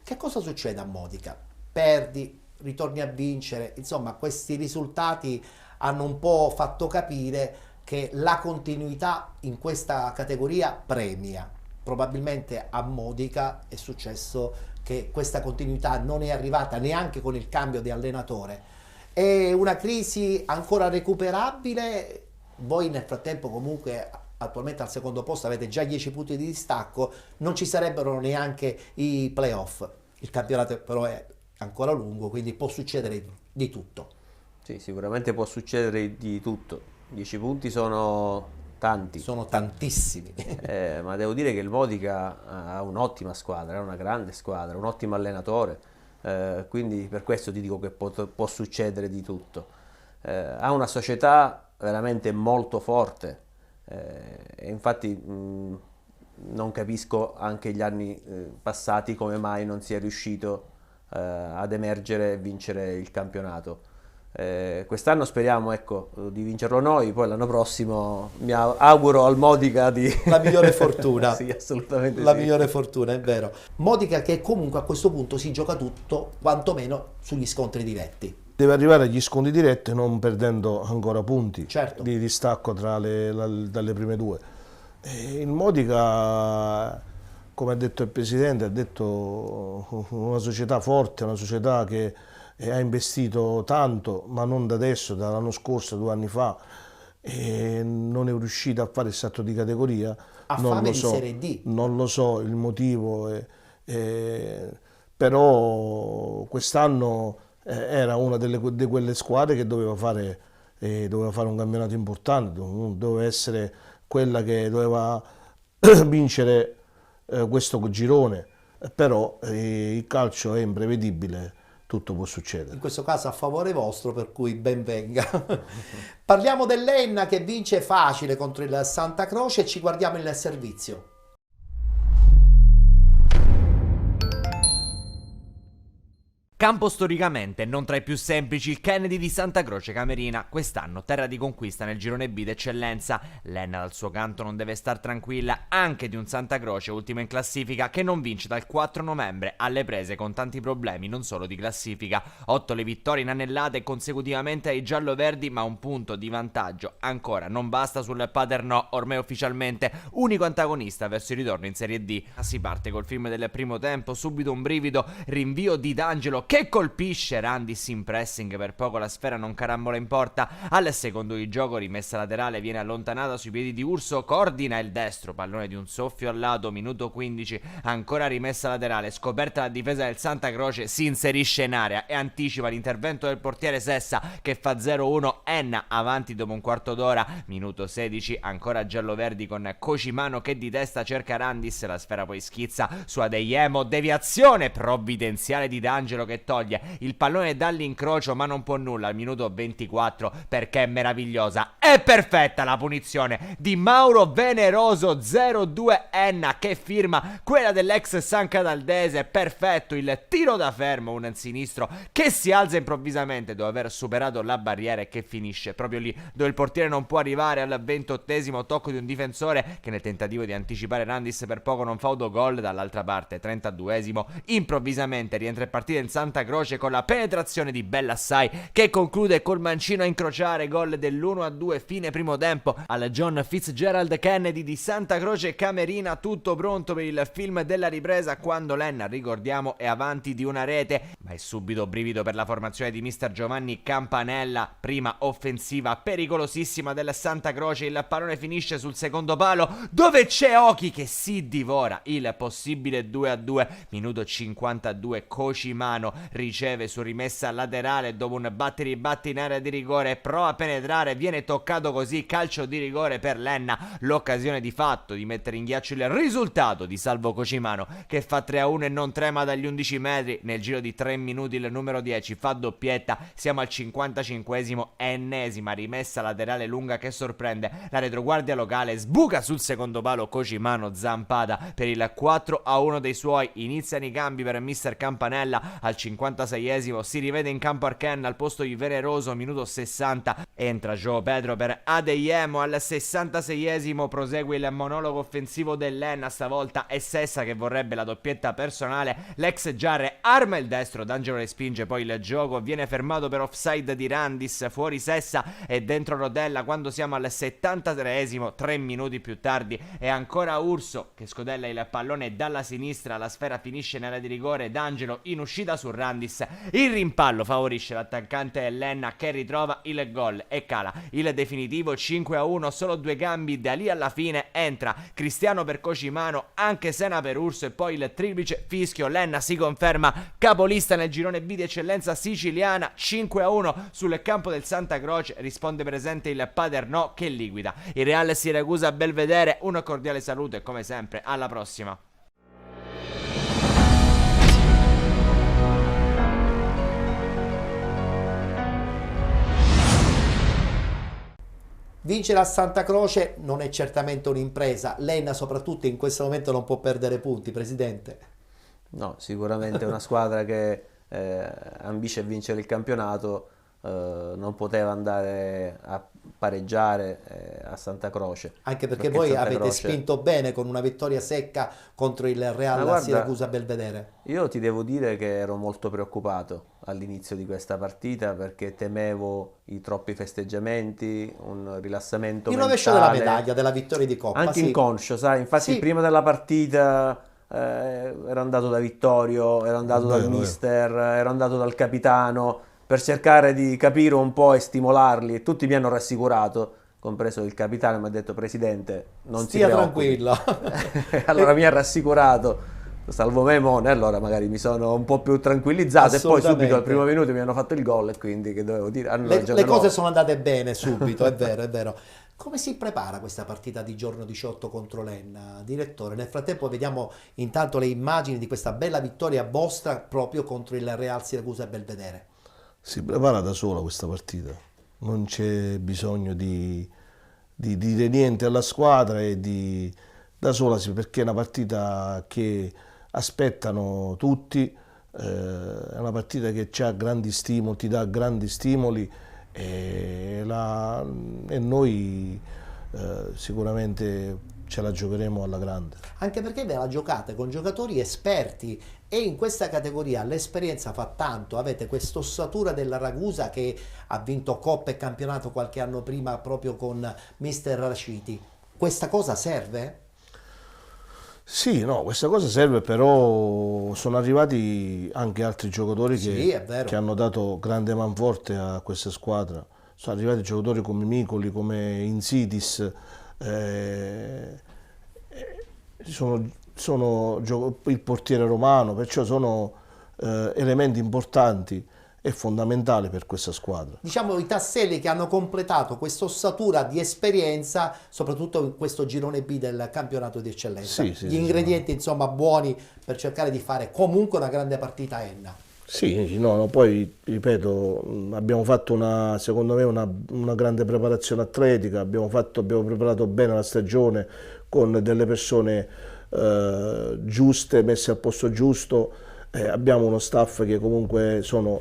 Speaker 1: Che cosa succede a Modica? Perdi, ritorni a vincere, insomma questi risultati hanno un po' fatto capire che la continuità in questa categoria premia. Probabilmente a Modica è successo che questa continuità non è arrivata neanche con il cambio di allenatore. È una crisi ancora recuperabile? Voi nel frattempo comunque attualmente al secondo posto avete già 10 punti di distacco, non ci sarebbero neanche i playoff. Il campionato però è ancora lungo, quindi può succedere di tutto.
Speaker 2: Sì, sicuramente può succedere di tutto. 10 punti sono tanti.
Speaker 1: Sono tantissimi.
Speaker 2: Ma devo dire che il Modica ha un'ottima squadra, è una grande squadra, un ottimo allenatore, quindi per questo ti dico che può succedere di tutto. Ha una società veramente molto forte e infatti non capisco anche gli anni passati come mai non sia riuscito ad emergere e vincere il campionato. Quest'anno speriamo di vincerlo noi, poi l'anno prossimo mi auguro al Modica di...
Speaker 1: La migliore fortuna.
Speaker 2: Sì, assolutamente
Speaker 1: la
Speaker 2: sì.
Speaker 1: migliore fortuna, è vero. Modica che comunque a questo punto si gioca tutto, quantomeno sugli scontri diretti.
Speaker 3: Deve arrivare agli scontri diretti non perdendo ancora punti,
Speaker 1: certo,
Speaker 3: di distacco dalle prime due. Il Modica, come ha detto il Presidente, ha detto una società forte, una società che ha investito tanto, ma non da adesso, dall'anno scorso, 2 anni fa, e non è riuscita a fare il salto di categoria.
Speaker 1: Ha fame di Serie D.
Speaker 3: Non lo so il motivo, però quest'anno era una di quelle squadre che doveva fare un campionato importante, doveva essere quella che doveva vincere questo girone. però il calcio è imprevedibile, tutto può succedere.
Speaker 1: In questo caso a favore vostro, per cui ben venga. Parliamo dell'Enna che vince facile contro il Santa Croce e ci guardiamo il servizio.
Speaker 8: Campo storicamente non tra i più semplici, il Kennedy di Santa Croce Camerina, quest'anno terra di conquista nel girone B d'eccellenza. L'Enna dal suo canto non deve star tranquilla anche di un Santa Croce ultimo in classifica che non vince dal 4 novembre alle prese con tanti problemi non solo di classifica. 8 le vittorie inanellate consecutivamente ai gialloverdi, ma un punto di vantaggio ancora non basta sul Paternò, ormai ufficialmente unico antagonista verso il ritorno in Serie D. Si parte col film del primo tempo, subito un brivido, rinvio di D'Angelo che colpisce Randis in pressing, per poco la sfera non carambola in porta. Al secondo di gioco, rimessa laterale, viene allontanata sui piedi di Urso, coordina il destro, pallone di un soffio al lato, minuto 15, ancora rimessa laterale, scoperta la difesa del Santa Croce, si inserisce in area e anticipa l'intervento del portiere Sessa che fa 0-1, Enna avanti dopo un quarto d'ora, minuto 16, ancora gialloverdi con Cocimano che di testa cerca Randis, la sfera poi schizza su Adeyemo, deviazione provvidenziale di D'Angelo che toglie il pallone dall'incrocio ma non può nulla al minuto 24 perché è meravigliosa, è perfetta la punizione di Mauro Veneroso. 0-2 Enna che firma quella dell'ex San Cataldese, perfetto il tiro da fermo, un sinistro che si alza improvvisamente dopo aver superato la barriera e che finisce proprio lì dove il portiere non può arrivare, al 28esimo tocco di un difensore che nel tentativo di anticipare Randis per poco non fa autogol. Dall'altra parte 32esimo improvvisamente rientra in partita in Santa Croce con la penetrazione di Bellassai che conclude col mancino a incrociare, gol dell'1-2 fine primo tempo al John Fitzgerald Kennedy di Santa Croce Camerina. Tutto pronto per il film della ripresa quando l'Enna, ricordiamo, è avanti di una rete, ma è subito brivido per la formazione di mister Giovanni Campanella, prima offensiva pericolosissima del Santa Croce, il pallone finisce sul secondo palo dove c'è Oki che si divora il possibile 2-2, minuto 52, Cocimano riceve su rimessa laterale dopo un batti in area di rigore, prova a penetrare, viene toccato così, calcio di rigore per l'Enna, l'occasione di fatto di mettere in ghiaccio il risultato di Salvo Cocimano che fa 3-1 e non trema dagli 11 metri, nel giro di 3 minuti il numero 10 fa doppietta, siamo al 55esimo, ennesima rimessa laterale lunga che sorprende la retroguardia locale, sbuca sul secondo palo Cocimano, zampata per il 4-1 dei suoi, iniziano i cambi per mister Campanella. Al 56esimo si rivede in campo Arken al posto di Veneroso, minuto 60 entra Joe Pedro per Adeyemo, al 66esimo prosegue il monologo offensivo dell'Enna, stavolta è Sessa che vorrebbe la doppietta personale, l'ex Giarre arma il destro, D'Angelo respinge poi il gioco, viene fermato per offside di Randis, fuori Sessa e dentro Rodella quando siamo al 73esimo, 3 minuti più tardi è ancora Urso che scodella il pallone dalla sinistra, la sfera finisce nella di rigore, D'Angelo in uscita su Randis, il rimpallo favorisce l'attaccante Elena che ritrova il gol e cala il definitivo 5-1, solo 2 cambi da lì alla fine, entra Cristiano per Cocimano, anche Sena per Urso e poi il triplice fischio, l'Enna si conferma capolista nel girone B di eccellenza siciliana, 5-1 sul campo del Santa Croce, risponde presente il Paternò che liquida il Real Siracusa Belvedere. Un cordiale saluto e come sempre alla prossima.
Speaker 1: Vincere a Santa Croce non è certamente un'impresa, l'Enna soprattutto in questo momento non può perdere punti, Presidente.
Speaker 2: No, sicuramente è una squadra che ambisce a vincere il campionato, non poteva andare a pareggiare a Santa Croce.
Speaker 1: Anche perché voi avete spinto bene con una vittoria secca contro il Real Siracusa Belvedere.
Speaker 2: Io ti devo dire che ero molto preoccupato all'inizio di questa partita perché temevo i troppi festeggiamenti, un rilassamento
Speaker 1: il
Speaker 2: mentale.
Speaker 1: rovescio della medaglia, della vittoria di Coppa.
Speaker 2: Anche inconscio, sai, infatti prima della partita ero andato da Vittorio, ero andato dal mister, ero andato dal capitano per cercare di capire un po' e stimolarli e tutti mi hanno rassicurato, compreso il capitano, mi ha detto Presidente non si preoccupi.
Speaker 1: Tranquillo.
Speaker 2: Allora mi ha rassicurato, salvo Memone, allora magari mi sono un po' più tranquillizzato e poi subito al primo minuto mi hanno fatto il gol e quindi che dovevo dire?
Speaker 1: Le cose sono andate bene subito, è vero, è vero. Come si prepara questa partita di giorno 18 contro l'Enna, direttore? Nel frattempo vediamo intanto le immagini di questa bella vittoria vostra proprio contro il Real Siracusa Belvedere.
Speaker 3: Si prepara da sola questa partita, non c'è bisogno di dire niente alla squadra da sola, perché è una partita che aspettano tutti, è una partita che ha grandi stimoli, ti dà grandi stimoli e noi sicuramente ce la giocheremo alla grande.
Speaker 1: Anche perché ve la giocate con giocatori esperti e in questa categoria l'esperienza fa tanto. Avete questa ossatura della Ragusa che ha vinto Coppa e campionato qualche anno prima proprio con Mister Raciti. Questa cosa serve?
Speaker 3: Sì, no, questa cosa serve, però sono arrivati anche altri giocatori che hanno dato grande manforte a questa squadra. Sono arrivati giocatori come Micoli, come Insidis, sono il portiere romano, perciò sono elementi importanti e fondamentali per questa squadra.
Speaker 1: Diciamo i tasselli che hanno completato questa ossatura di esperienza, soprattutto in questo girone B del campionato di eccellenza. Gli ingredienti insomma buoni per cercare di fare comunque una grande partita a Enna.
Speaker 3: Sì, no, poi ripeto, abbiamo fatto secondo me una grande preparazione atletica, abbiamo preparato bene la stagione con delle persone giuste, messe al posto giusto, abbiamo uno staff che comunque sono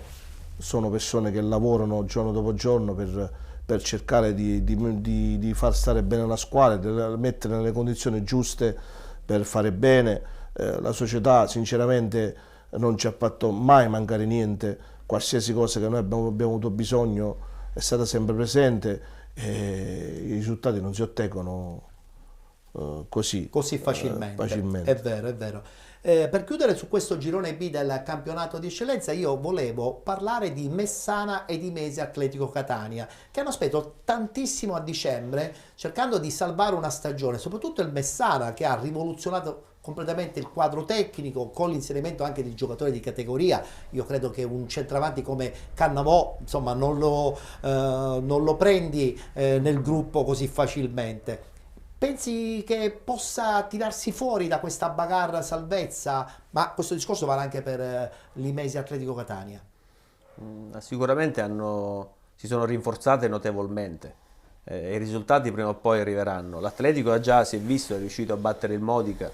Speaker 3: persone che lavorano giorno dopo giorno per cercare di far stare bene la squadra, di mettere nelle condizioni giuste per fare bene. La società sinceramente non ci ha fatto mai mancare niente, qualsiasi cosa che noi abbiamo avuto bisogno è stata sempre presente e i risultati non si ottengono così facilmente.
Speaker 1: È vero, è vero. Per chiudere su questo girone B del campionato di eccellenza io volevo parlare di Messana e di Mesi Atletico Catania che hanno aspettato tantissimo a dicembre cercando di salvare una stagione, soprattutto il Messana che ha rivoluzionato completamente il quadro tecnico con l'inserimento anche di giocatori di categoria. Io credo che un centravanti come Cannavò insomma non lo prendi nel gruppo così facilmente. Pensi che possa tirarsi fuori da questa bagarre salvezza? Ma questo discorso vale anche per l'Imesi Atletico Catania.
Speaker 2: Sicuramente si sono rinforzate notevolmente. I risultati prima o poi arriveranno. L'Atletico già si è visto, è riuscito a battere il Modica,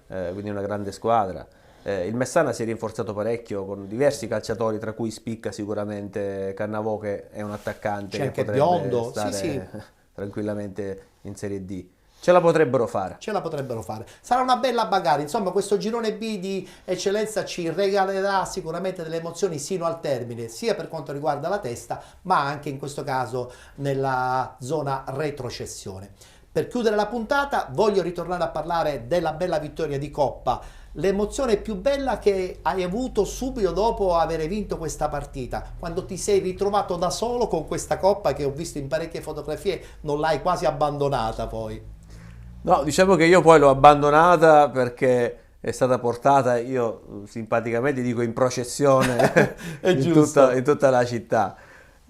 Speaker 2: quindi una grande squadra. Il Messana si è rinforzato parecchio con diversi calciatori, tra cui spicca sicuramente Cannavò che è un attaccante che
Speaker 1: anche
Speaker 2: potrebbe
Speaker 1: Biondo
Speaker 2: stare tranquillamente in Serie D. Ce la potrebbero fare.
Speaker 1: Ce la potrebbero fare. Sarà una bella bagarre. Insomma, questo girone B di eccellenza ci regalerà sicuramente delle emozioni sino al termine, sia per quanto riguarda la testa, ma anche in questo caso nella zona retrocessione. Per chiudere la puntata, voglio ritornare a parlare della bella vittoria di Coppa. L'emozione più bella che hai avuto subito dopo aver vinto questa partita, quando ti sei ritrovato da solo con questa Coppa che ho visto in parecchie fotografie, non l'hai quasi abbandonata poi.
Speaker 2: No, diciamo che io poi l'ho abbandonata perché è stata portata, io simpaticamente dico in processione in tutta la città.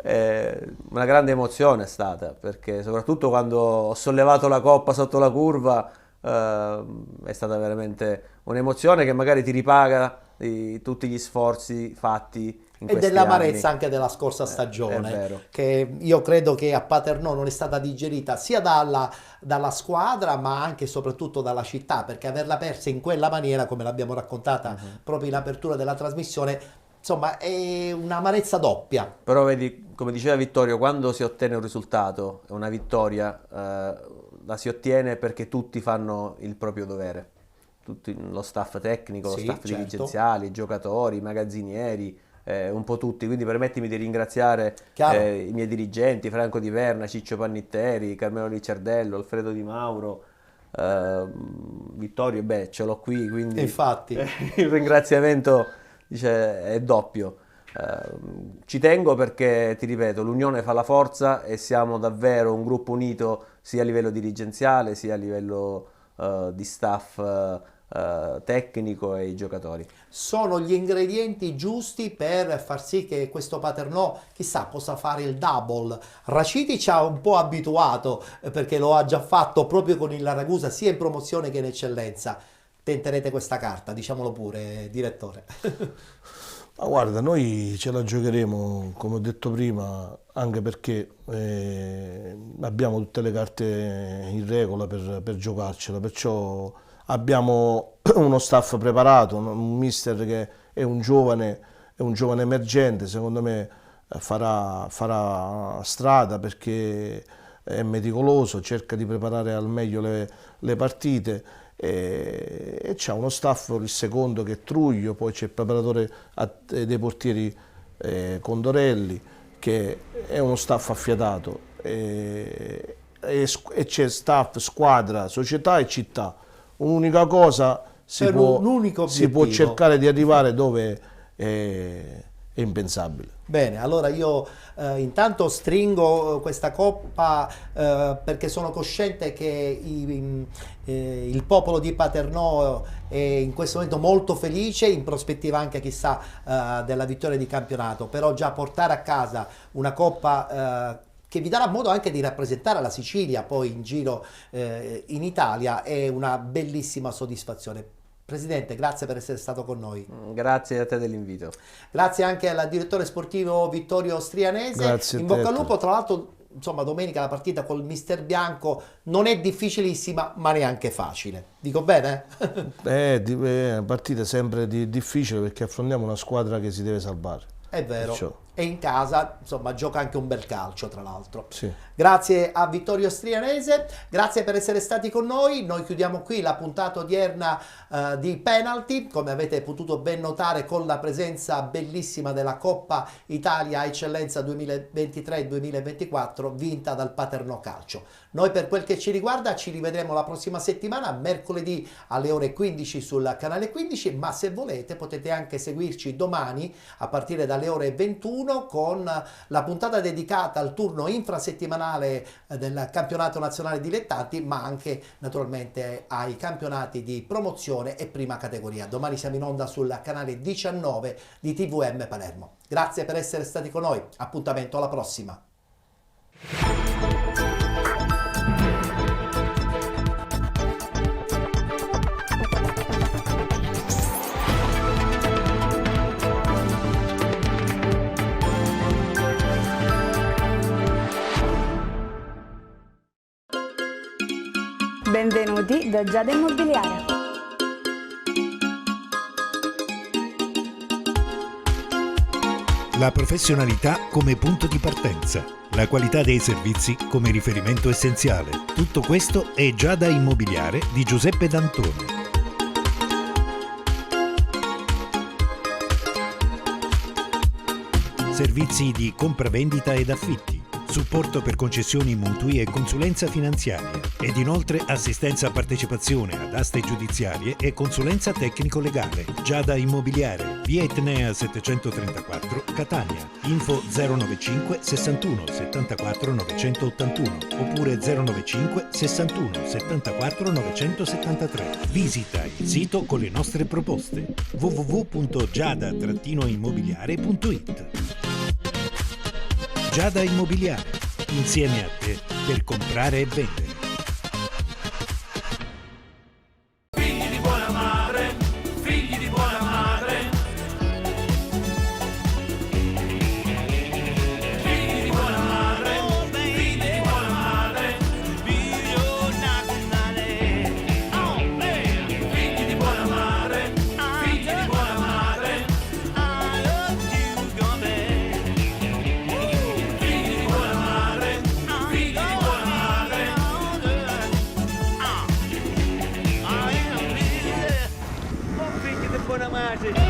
Speaker 2: Una grande emozione è stata, perché soprattutto quando ho sollevato la coppa sotto la curva è stata veramente un'emozione che magari ti ripaga di tutti gli sforzi fatti
Speaker 1: e dell'amarezza anche della scorsa stagione, che io credo che a Paternò non è stata digerita sia dalla squadra ma anche e soprattutto dalla città, perché averla persa in quella maniera, come l'abbiamo raccontata proprio in apertura della trasmissione, insomma è un'amarezza doppia.
Speaker 2: Però vedi, come diceva Vittorio, quando si ottiene un risultato, una vittoria, la si ottiene perché tutti fanno il proprio dovere, lo staff tecnico, lo staff dirigenziale, i giocatori, i magazzinieri, un po' tutti, quindi permettimi di ringraziare i miei dirigenti, Franco Di Verna, Ciccio Pannitteri, Carmelo Ricciardello, Alfredo Di Mauro, Vittorio, ce l'ho qui, quindi
Speaker 1: infatti
Speaker 2: il ringraziamento è doppio. Ci tengo perché, ti ripeto, l'unione fa la forza e siamo davvero un gruppo unito sia a livello dirigenziale sia a livello di staff tecnico e i giocatori.
Speaker 1: Sono gli ingredienti giusti per far sì che questo Paternò, chissà, possa fare il double. Raciti ci ha un po' abituato perché lo ha già fatto proprio con il Ragusa sia in promozione che in eccellenza. Tenterete questa carta, diciamolo pure, direttore.
Speaker 3: Ma guarda, noi ce la giocheremo, come ho detto prima, anche perché abbiamo tutte le carte in regola per giocarcela, perciò abbiamo uno staff preparato, un mister che è un giovane emergente, secondo me farà strada perché è meticoloso, cerca di preparare al meglio le partite e c'ha uno staff, il secondo che è Truglio, poi c'è il preparatore dei portieri Condorelli, che è uno staff affiatato e c'è staff, squadra, società e città. Un'unica cosa, si può cercare di arrivare dove è impensabile.
Speaker 1: Bene, allora io intanto stringo questa coppa perché sono cosciente che il popolo di Paternò è in questo momento molto felice, in prospettiva anche chissà della vittoria di campionato, però già portare a casa una coppa che vi darà modo anche di rappresentare la Sicilia poi in giro in Italia è una bellissima soddisfazione. Presidente, grazie per essere stato con noi.
Speaker 2: Grazie a te dell'invito.
Speaker 1: Grazie anche al direttore sportivo Vittorio Strianese.
Speaker 3: Grazie
Speaker 1: in bocca al lupo, tra l'altro, insomma, domenica la partita col Mister Bianco non è difficilissima, ma neanche facile. Dico bene?
Speaker 3: È una partita sempre difficile perché affrontiamo una squadra che si deve salvare.
Speaker 1: È vero.
Speaker 3: Perciò.
Speaker 1: E in casa, insomma, gioca anche un bel calcio, tra l'altro.
Speaker 3: Sì.
Speaker 1: Grazie a Vittorio Strianese, grazie per essere stati con noi. Noi chiudiamo qui la puntata odierna di Penalty, come avete potuto ben notare, con la presenza bellissima della Coppa Italia Eccellenza 2023-2024 vinta dal Paternò Calcio. Noi, per quel che ci riguarda, ci rivedremo la prossima settimana, mercoledì alle ore 15 sul canale 15, ma se volete potete anche seguirci domani a partire dalle ore 21 con la puntata dedicata al turno infrasettimanale del campionato nazionale dilettanti, ma anche naturalmente ai campionati di promozione e prima categoria. Domani siamo in onda sul canale 19 di TVM Palermo. Grazie per essere stati con noi, appuntamento alla prossima.
Speaker 10: Benvenuti da Giada Immobiliare.
Speaker 9: La professionalità come punto di partenza, la qualità dei servizi come riferimento essenziale. Tutto questo è Giada Immobiliare di Giuseppe D'Antoni. Servizi di compravendita ed affitti, supporto per concessioni mutui e consulenza finanziaria ed inoltre assistenza a partecipazione ad aste giudiziarie e consulenza tecnico-legale. Giada Immobiliare, via Etnea 734, Catania. Info 095 61 74 981 oppure 095 61 74 973. Visita il sito con le nostre proposte www.giada-immobiliare.it. Giada Immobiliare, insieme a te per comprare e vendere.
Speaker 7: Figli di buona madre, figli di buona madre. Figli di buona madre, figli di buona madre. Figlio nazionale. Oh, man. Figli di buona madre, figli di buona madre. I love you, go back. Figli di buona madre, figli di buona madre.
Speaker 6: Figli di buona madre.